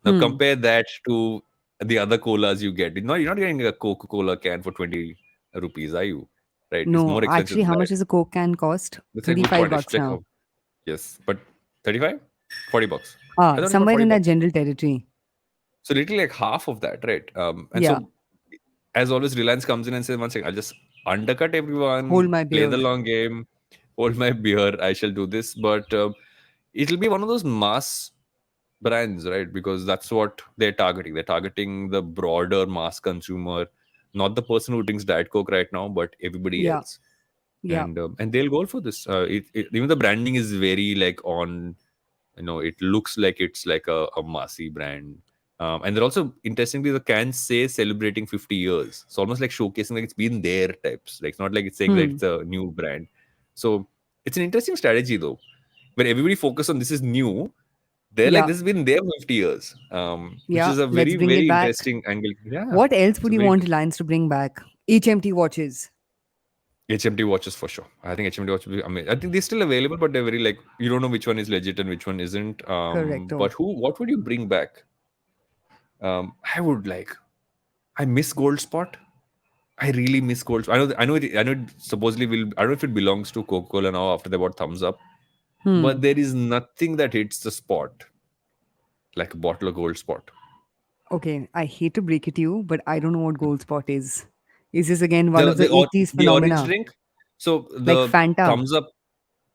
Now Hmm. compare that to the other colas you get. No, you're not getting a Coca-Cola can for 20 rupees, are you? Right? It's No, more expensive actually, than how that. much does a Coke can cost? That's a good 35 point. I should bucks check now. out. Yes, but 35, 40 bucks. I Ah, thought it's about somewhere 40 in that bucks. general territory. So literally like half of that, right? And Yeah. so as always, Reliance comes in and says, one second, I'll just undercut Hold everyone, my play beer. the long game, hold my beer, I shall do this. But it'll be one of those mass brands, right? Because that's what they're targeting. They're targeting the broader mass consumer, not the person who drinks Diet Coke right now, but everybody Yeah. else. Yeah. And they'll go for this. Even the branding is very like on, it looks like it's like a massy brand. And they're also interestingly the cans say celebrating 50 years. It's almost like showcasing like it's been there types. Like it's not like it's saying that Hmm. it's a new brand. So it's an interesting strategy though. When everybody focus on this is new, they're like Yeah. this has been there for 50 years. Which Yeah. is a Let's very, bring it very back. interesting angle. Yeah. What else It's would a you very want interesting. Reliance to bring back? HMT watches. HMT watches for sure. I think HMT watch will be amazing. I think they're still available, but they're very like you don't know which one is legit and which one isn't. But Correcto. what would you bring back? I would like. I miss Gold Spot. I really miss Gold. I know. It supposedly will. I don't know if it belongs to Coca Cola now after they bought Thumbs Up, Hmm. but there is nothing that hits the spot like a bottle of Gold Spot. Okay, I hate to break it to you, but I don't know what gold spot is. Is this again one The of the the or 80s the orange phenomena? drink. So Like the Fanta?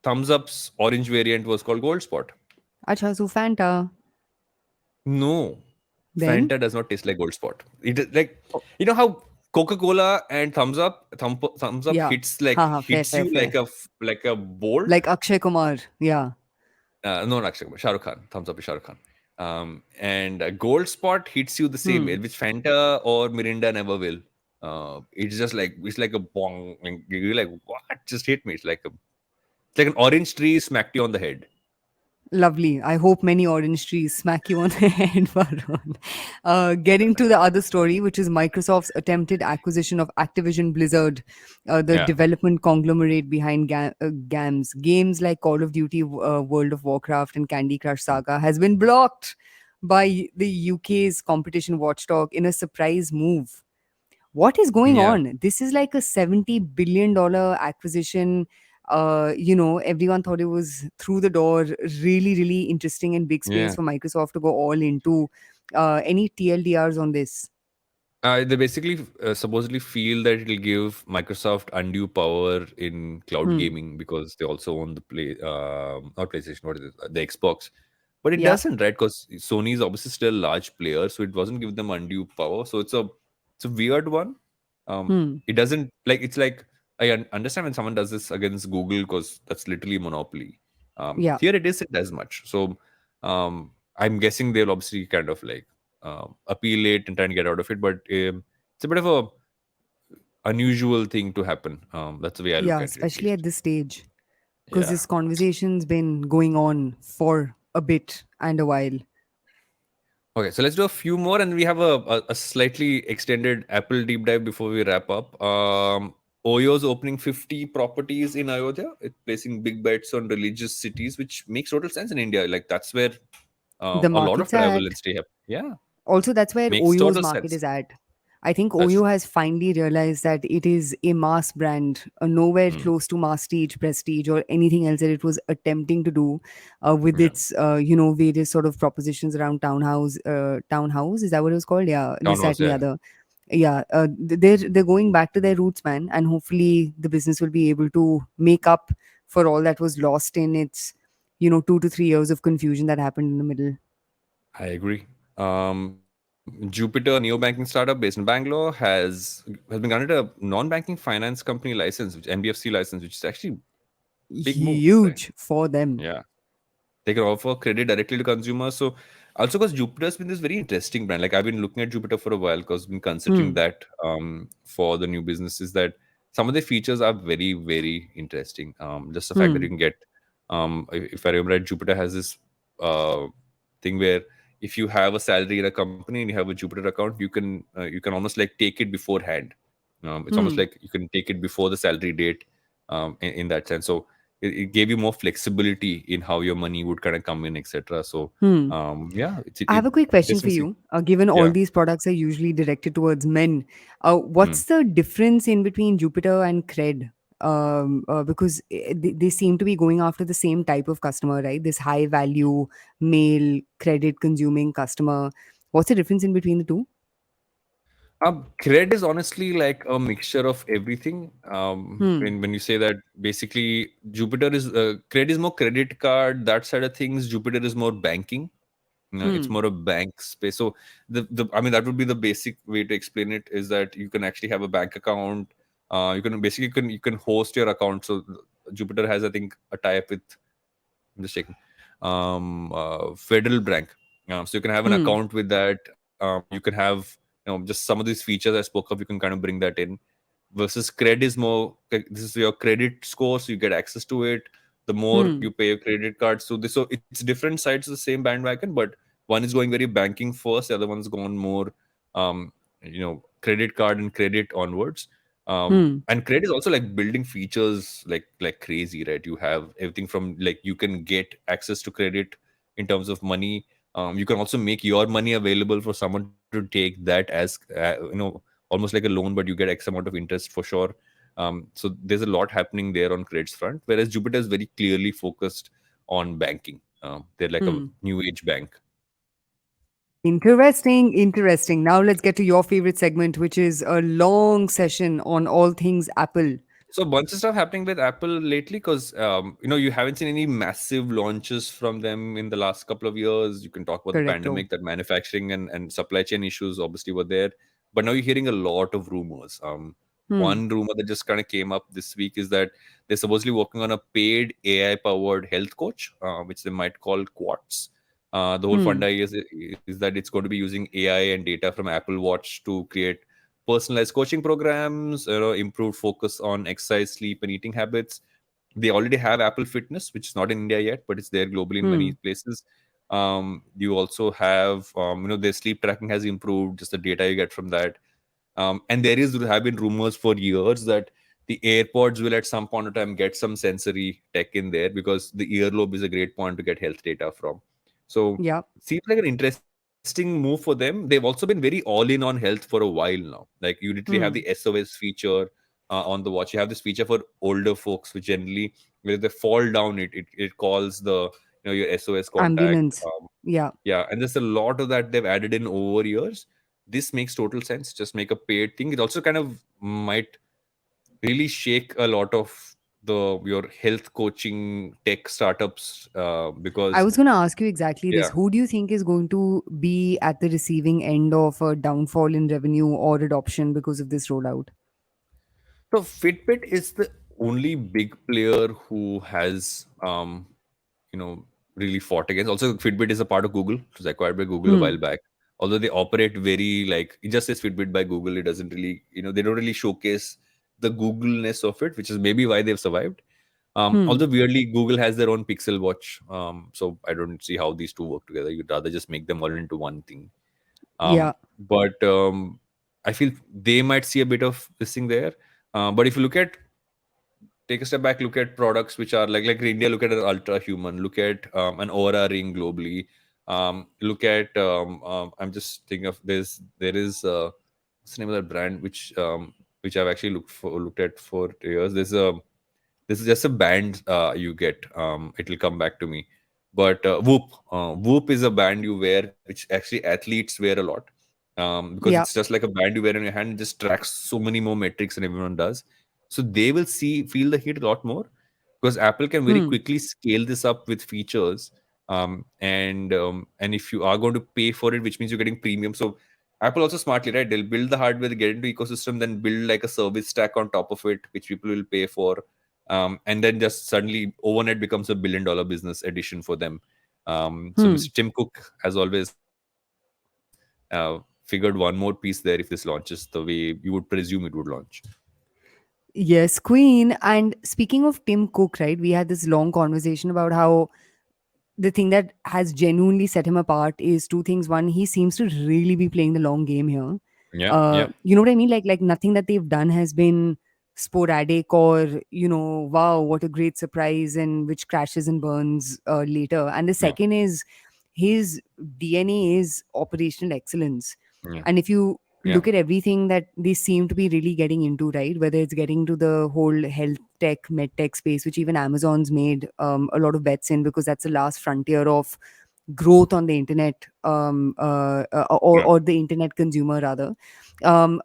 Thumbs Up's orange variant was called Gold Spot. Acha, so Fanta. No, Then? Fanta does not taste like Gold Spot. It is like you know how. Coca-Cola and thumbs up Yeah. hits like Haha, fair, hits fair, you fair. like a bolt. Like Akshay Kumar. Yeah. No, not Akshay Kumar, Shah Rukh Khan. Thumbs up is Shah Rukh Khan. And Gold Spot hits you the same way, Hmm. which Fanta or Mirinda never will. It's just like it's like a bong. And you're like, what? Just hit me. It's like an orange tree smacked you on the head. Lovely. I hope many orange trees smack you on the head, Varun. Getting to the other story, which is Microsoft's attempted acquisition of Activision Blizzard, the Yeah, development conglomerate behind GAMS. Games like Call of Duty, World of Warcraft, and Candy Crush Saga has been blocked by the UK's competition watchdog in a surprise move. What is going yeah, on? This is like a $70 billion acquisition. Everyone thought it was through the door, really, really interesting and big space yeah. for Microsoft to go all into. Any TLDRs on this? They basically supposedly feel that it'll give Microsoft undue power in cloud Hmm. gaming because they also own the not PlayStation, what is it, the Xbox. But it Yeah. doesn't, right? Because Sony is obviously still a large player, so it wasn't give them undue power. So it's a weird one. Hmm. It doesn't it's like understand when someone does this against Google because that's literally monopoly. Yeah. Here it isn't as much. So I'm guessing they'll obviously kind of appeal it and try and get out of it. But it's a bit of a unusual thing to happen. That's the way I look Yeah. at it, at Especially at least. this stage, because Yeah. this conversation's been going on for a bit and a while. Okay, so let's do a few more, and we have a slightly extended Apple deep dive before we wrap up. Oyo's opening 50 properties in Ayodhya. It's placing big bets on religious cities, which makes total sense in India. Like that's where The a lot of market's travel at. and stay happen. Yeah, Also, that's where makes Oyo's total market sense. is at. I think That's Oyo true. has finally realized that it is a mass brand, nowhere Mm, close to masstige, prestige, or anything else that it was attempting to do with yeah, its, various sort of propositions around townhouse. Townhouse, is that what it was called? Yeah, this, that, townhouse. and the Yeah, other. Yeah, they're going back to their roots, man, and hopefully the business will be able to make up for all that was lost in its, 2 to 3 years of confusion that happened in the middle. I agree. Jupiter, a neobanking startup based in Bangalore, has been granted a non-banking finance company license, which NBFC license, which is actually big move, right? Huge for them. Yeah. They can offer credit directly to consumers. So also because Jupiter's been this very interesting brand. Like I've been looking at Jupiter for a while because I've been considering Hmm. that for the new businesses that some of the features are very, very interesting. Just the fact that Hmm. you can get if I remember right, Jupiter has this uh, thing where if you have a salary in a company and you have a Jupiter account, you can almost like take it beforehand. It's almost Hmm. like you can take it before the salary date in that sense. So it gave you more flexibility in how your money would kind of come in, etc. So Hmm. yeah, I have a quick question for interesting. you. Given all Yeah. these products are usually directed towards men, Hmm. what's the difference in between Jupiter and Cred? Because they seem to be going after the same type of customer, right? This high value male credit consuming customer. What's the difference in between the two? Cred is honestly like a mixture of everything. Hmm. When you say that, basically Jupiter is Cred is more credit card, that side of things. Jupiter is more banking. It's Hmm. more a bank space. So the I mean that would be the basic way to explain it is that you can actually have a bank account. You can basically you can host your account. So Jupiter has, I think, a tie-up with, I'm just checking, Federal Bank. So you can have an Hmm. account with that. You can have just some of these features I spoke of. You can kind of bring that in. Versus credit is more like, this is your credit score, so you get access to it. The more Hmm. you pay your credit card, so it's different sides of the same bandwagon, but one is going very banking first, the other one's gone more credit card and credit onwards. Hmm. And credit is also like building features like crazy, right? You have everything from like you can get access to credit in terms of money. You can also make your money available for someone to take that as almost like a loan, but you get X amount of interest for sure. So there's a lot happening there on credit's front, whereas Jupiter is very clearly focused on banking. They're like a Hmm. new age bank. Interesting, interesting. Now let's get to your favorite segment, which is a long session on all things Apple. So a bunch of stuff happening with Apple lately because you haven't seen any massive launches from them in the last couple of years. You can talk about the Correcto. pandemic, that manufacturing and supply chain issues obviously were there. but now you're hearing a lot of rumors. Hmm. One rumor that just kind of came up this week is that they're supposedly working on a paid AI powered health coach, which they might call Quartz. The whole Hmm. funda is that it's going to be using AI and data from Apple Watch to create personalized coaching programs, improve focus on exercise, sleep, and eating habits. They already have Apple Fitness, which is not in India yet, but it's there globally in many Hmm. places. You also have, their sleep tracking has improved, just the data you get from that. And have been rumors for years that the AirPods will at some point in time get some sensory tech in there, because the earlobe is a great point to get health data from. So Yeah. seems like an interesting move for them. They've also been very all in on health for a while now. Like you literally have the Hmm. SOS feature on the watch. You have this feature for older folks, which generally when they fall down, it calls the your SOS contact. Ambulance. Yeah. Yeah, and there's a lot of that they've added in over years. This makes total sense. Just make a paid thing. It also kind of might really shake a lot of the your health coaching tech startups, I because was going to ask you exactly this. yeah. Who do you think is going to be at the receiving end of a downfall in revenue or adoption because of this rollout? So Fitbit is the only big player who has really fought against. Also, Fitbit is a part of Google. It was acquired by Google a Hmm. while back. Although they operate very like it just says Fitbit by Google. It doesn't really, they don't really showcase the Google-ness of it, which is maybe why they've survived. Hmm. Although weirdly, Google has their own Pixel Watch. So I don't see how these two work together. You'd rather just make them all into one thing. Yeah. But I feel they might see a bit of this thing there. But if you take a step back, look at products which are like in India, look at an ultra human, look at an Aura ring globally. Look at I'm just thinking of there is what's the name of that brand which I've actually looked at for years. This is just a band you get. It'll come back to me. But Whoop, Whoop is a band you wear, which actually athletes wear a lot, because it's Yeah. just like a band you wear on your hand. It just tracks so many more metrics than everyone does. So they will feel the heat a lot more, because Apple can very Hmm. quickly scale this up with features. And if you are going to pay for it, which means you're getting premium. So Apple also smartly, right? They'll build the hardware, they get into ecosystem, then build like a service stack on top of it, which people will pay for, and then just suddenly overnight becomes a $1 billion business addition for them. So Hmm. Mr. Tim Cook, as always, figured one more piece there if this launches the way you would presume it would launch. Yes, Queen. And speaking of Tim Cook, right, we had this long conversation about how the thing that has genuinely set him apart is two things. One, he seems to really be playing the long game here. Yeah, yeah, You know what I mean? Like nothing that they've done has been sporadic or wow, what a great surprise, and which crashes and burns later. And the yeah, second is his DNA is operational excellence. yeah, And if you yeah, look at everything that they seem to be really getting into, right, whether it's getting to the whole health tech, med tech space, which even Amazon's made a lot of bets in, because that's the last frontier of growth on the internet, yeah, or the internet consumer rather.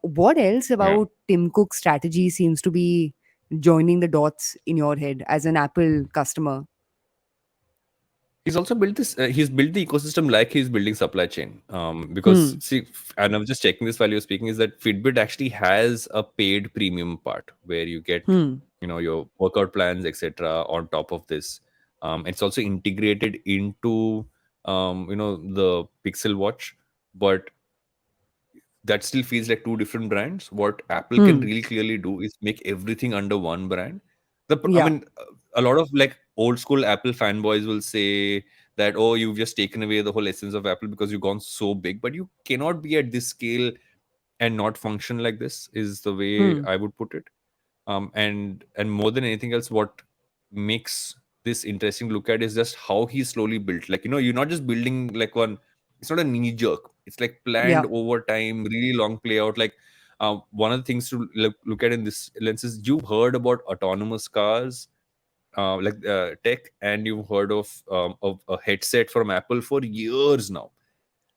What else yeah. about Tim Cook's strategy seems to be joining the dots in your head as an Apple customer? He's also built this. He's built the ecosystem like he's building supply chain. Because Hmm. see, and I'm just checking this while you're speaking, is that Fitbit actually has a paid premium part where you get, Hmm. your workout plans, etc. on top of this. It's also integrated into, the Pixel Watch, but that still feels like two different brands. What Apple can Hmm. really clearly do is make everything under one brand. I Yeah. mean, a lot of like old school Apple fanboys will say that, oh, you've just taken away the whole essence of Apple because you've gone so big, but you cannot be at this scale and not function like this, is the way Hmm. I would put it. And more than anything else, what makes this interesting to look at is just how he slowly built. Like, you're not just building like one. It's not a knee jerk. It's like planned Yeah. over time, really long play out. Like, one of the things to look at in this lens is you've heard about autonomous cars, tech, and you've heard of a headset from Apple for years now.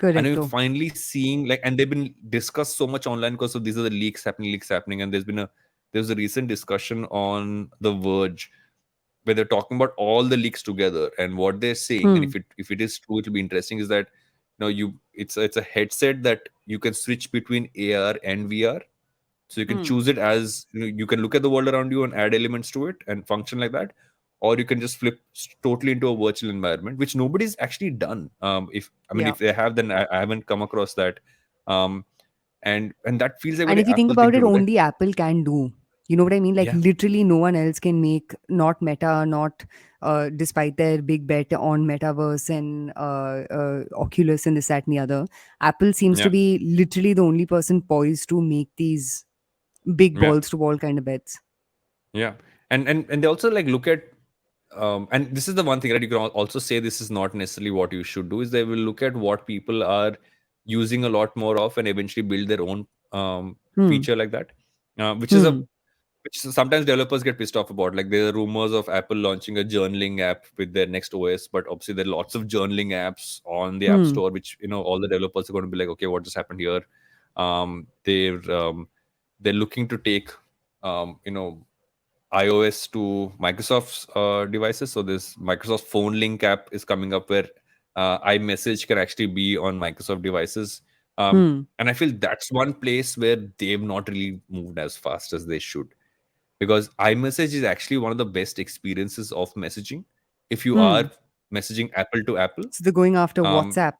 And we're Correcto. finally seeing, like, and they've been discussed so much online because of these are the leaks happening, and there's a recent discussion on The Verge where they're talking about all the leaks together, and what they're saying, and Hmm. if it is true, it'll be interesting, is that it's a headset that you can switch between AR and VR. So you can Hmm. choose it as you can look at the world around you and add elements to it and function like that, or you can just flip totally into a virtual environment, which nobody's actually done. If I mean, Yeah. if they have, then I haven't come across that. Um, and that feels like a And very if you think Apple thing about to it, do, right? only Apple can do. You know what I mean? Like Yeah, literally, no one else can make. Not Meta, not despite their big bet on Metaverse and Oculus and this, that, and the other. Apple seems to yeah, be literally the only person poised to make these big yeah, balls to wall kind of bets. yeah. And they also like look at and this is the one thing that you can also say this is not necessarily what you should do, is they will look at what people are using a lot more of and eventually build their own Hmm. feature like that, which is a Hmm. which sometimes developers get pissed off about. Like there are rumors of Apple launching a journaling app with their next OS, but obviously there are lots of journaling apps on the App Hmm. Store, which all the developers are going to be like, okay, what just happened here? They're looking to take um, you know iOS to Microsoft's devices. So this Microsoft Phone Link app is coming up where iMessage can actually be on Microsoft devices. Hmm. And I feel that's one place where they've not really moved as fast as they should, because iMessage is actually one of the best experiences of messaging if you Hmm. are messaging Apple to Apple. So they're going after Um, WhatsApp.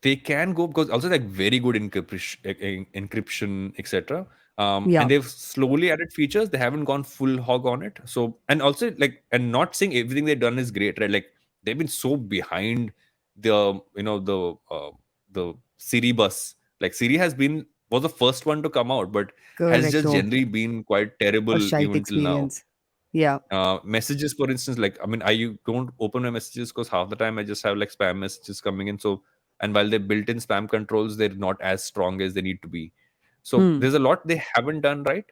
they can go because also like very good encryption, etc. And Yeah. they've slowly added features. They haven't gone full hog on it. So, and also like, and not saying everything they've done is great, right? Like they've been so behind the the Siri bus. Like Siri was the first one to come out, but has just Correcto. generally been quite A terrible shite even till now. experience. Yeah. Messages, for instance, like I mean, I don't open my messages because half the time I just have like spam messages coming in. So, and while they're built in spam controls, they're not as strong as they need to be. So Hmm. there's a lot they haven't done right,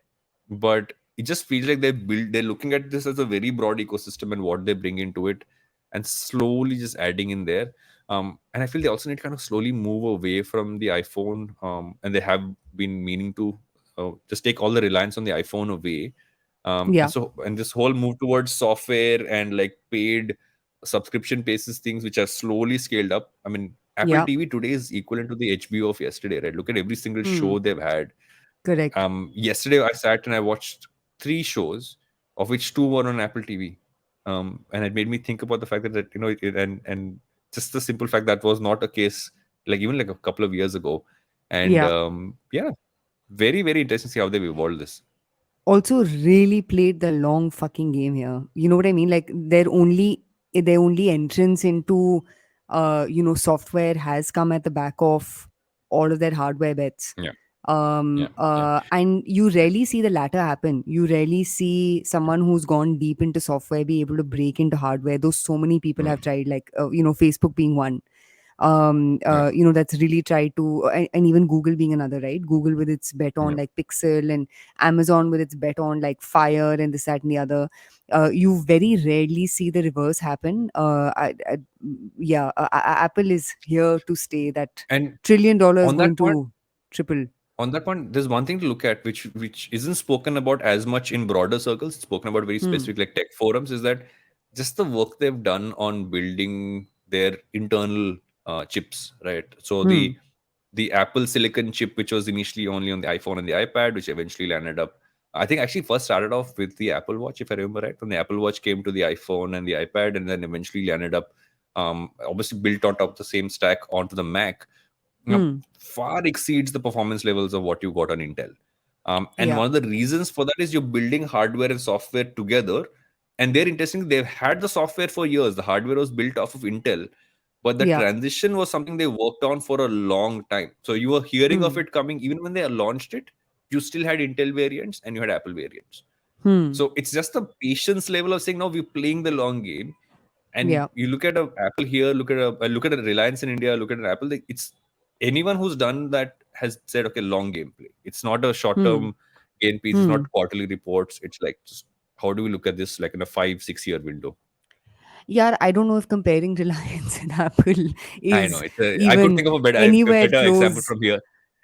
but it just feels like they're looking at this as a very broad ecosystem and what they bring into it, and slowly just adding in there. And I feel they also need to kind of slowly move away from the iPhone, and they have been meaning to just take all the reliance on the iPhone away. And Yeah. so, and this whole move towards software and like paid subscription basis things, which are slowly scaled up. I mean, Apple Yeah. TV today is equivalent to the HBO of yesterday, right? Look at every single Hmm. show they've had. Correct. Yesterday I sat and I watched three shows, of which two were on Apple TV. And it made me think about the fact that and just the simple fact that was not a case like even like a couple of years ago. And Yeah. yeah, very very interesting to see how they've evolved this. Also really played the long fucking game here. You know what I mean? Like their only entrance into software has come at the back of all of their hardware bets. Yeah, yeah, yeah. And you rarely see the latter happen. You rarely see someone who's gone deep into software be able to break into hardware. Those so many people have Mm, tried, like Facebook being one. yeah, That's really tried to, and even Google being another, right? Google with its bet on yeah. like Pixel, and Amazon with its bet on like Fire and this, that, and the other. You very rarely see the reverse happen. Yeah, Apple is here to stay. That And $1 trillion is on that going point, to triple. there's one thing to look at which isn't spoken about as much in broader circles. It's spoken about very Hmm. specific like tech forums, is that just the work they've done on building their internal chips, right? So Hmm. the Apple silicon chip, which was initially only on the iPhone and the iPad, which eventually landed up, I think actually first started off with the Apple Watch, if I remember right. When the Apple Watch came to the iPhone and the iPad, and then eventually landed up obviously built on top of the same stack onto the Mac, Hmm. far exceeds the performance levels of what you got on Intel. And Yeah. one of the reasons for that is you're building hardware and software together. And they're interesting. They've had the software for years. The hardware was built off of Intel, but the Yeah. transition was something they worked on for a long time. So you were hearing of Hmm. it coming even when they launched it. You still had Intel variants and you had Apple variants. Hmm. So it's just the patience level of saying, no, we're playing the long game. And Yeah. you look at a Apple here, look at a Reliance in India, look at an Apple. It's anyone who's done that has said, okay, long game play. It's not a short Hmm. term gain piece. It's Hmm. not quarterly reports. It's like just how do we look at this like in a 5 6 year window? Yeah, I don't know if comparing Reliance and Apple I know is I could even think of a anywhere better example close from here.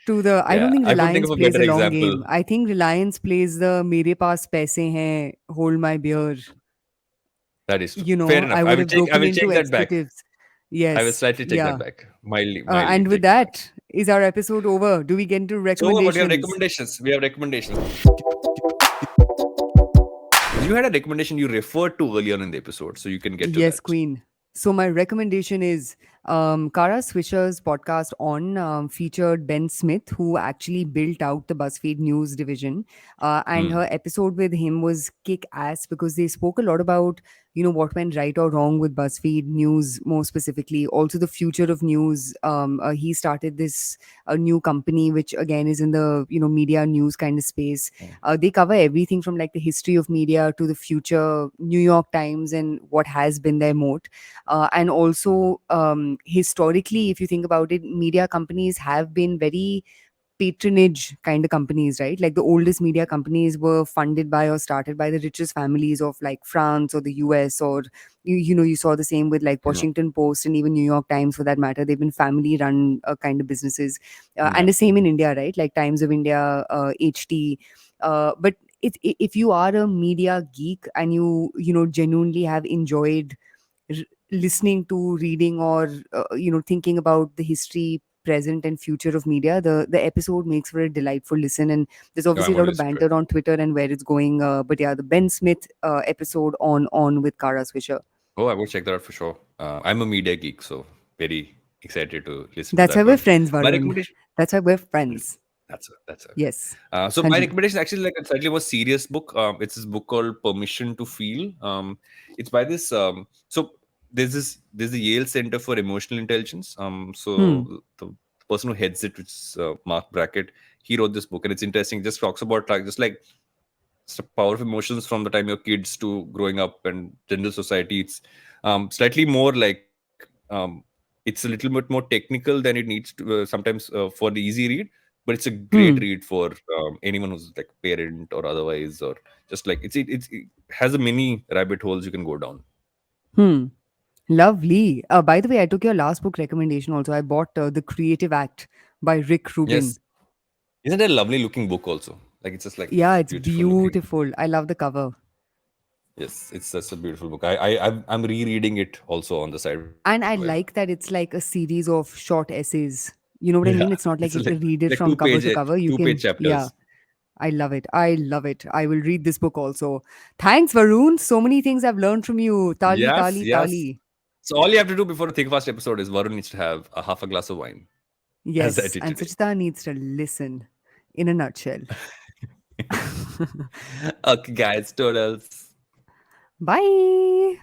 to the. I don't Yeah, think I could think Reliance of a plays better a long example. game. I think Reliance plays the "मेरे पास पैसे हैं, hold my beer." That is true. You Fair know, enough. I would have I broken will into take that back. expletives. I will Yes. slightly take that Yeah. back. Mildly And with take that back. that, is our episode over? Do we get into So, what do you have recommendations? recommendations? We have recommendations. You had a recommendation you referred to earlier in the episode, so you can get to Yes, that. Queen. So my recommendation is Kara Swisher's podcast on featured Ben Smith, who actually built out the BuzzFeed News division, and Hmm. her episode with him was kick ass because they spoke a lot about what went right or wrong with BuzzFeed News, more specifically, also the future of news. He started this a new company which again is in the media news kind of space. They cover everything from like the history of media to the future, New York Times, and what has been their moat. And also, historically, if you think about it, media companies have been very patronage kind of companies, right? Like the oldest media companies were funded by or started by the richest families of like France or the US, or you saw the same with like Yeah. Washington Post and even New York Times for that matter. They've been family run kind of businesses, and Yeah. the same in India, right? Like Times of India, HT. But if you are a media geek and you genuinely have enjoyed r- listening to, reading, or thinking about the history, present, and future of media, the episode makes for a delightful listen. And there's No, obviously I'm a lot going to of listen to it. banter on Twitter and where it's going, but yeah, the Ben Smith episode on with Kara Swisher. Oh, I will check that out for sure. I'm a media geek, so very excited to listen to That's why that we're one. friends, My Varun. recommendation. That's why we're friends. That's okay. Yes. So my Hanji. recommendation actually like a slightly more serious book. It's this book called Permission to Feel. It's by this. So there's the Yale Center for Emotional Intelligence. Hmm. So the person who heads it, which is Marc Brackett, he wrote this book, and it's interesting. It just talks about like just like power of emotions from the time you're kids to growing up and general society. It's slightly more like it's a little bit more technical than it needs to sometimes for the easy read, but it's a great Hmm. read for anyone who's like parent or otherwise, or just like it has a many rabbit holes you can go down. Hmm. Lovely. By the way, I took your last book recommendation also. I bought The Creative Act by Rick Rubin. Yes, isn't it a lovely looking book also? Like it's just like Yeah, it's beautiful looking. beautiful. I love the cover. Yes, it's such a beautiful book. I'm rereading it also on the side, by the way. And I like that it's like a series of short essays. You know what I Yeah, mean? It's not it's like you have like to read it like from cover to cover. You two page can, chapters. yeah, I love it. I love it. I will read this book also. Thanks, Varun. So many things I've learned from you. Tali, Yes, tali, yes. tali. So all you have to do before the Think Fast episode is Varun needs to have a half a glass of wine, as I Yes. did And today. Suchita needs to listen in a nutshell. Okay, guys, toodles. Bye.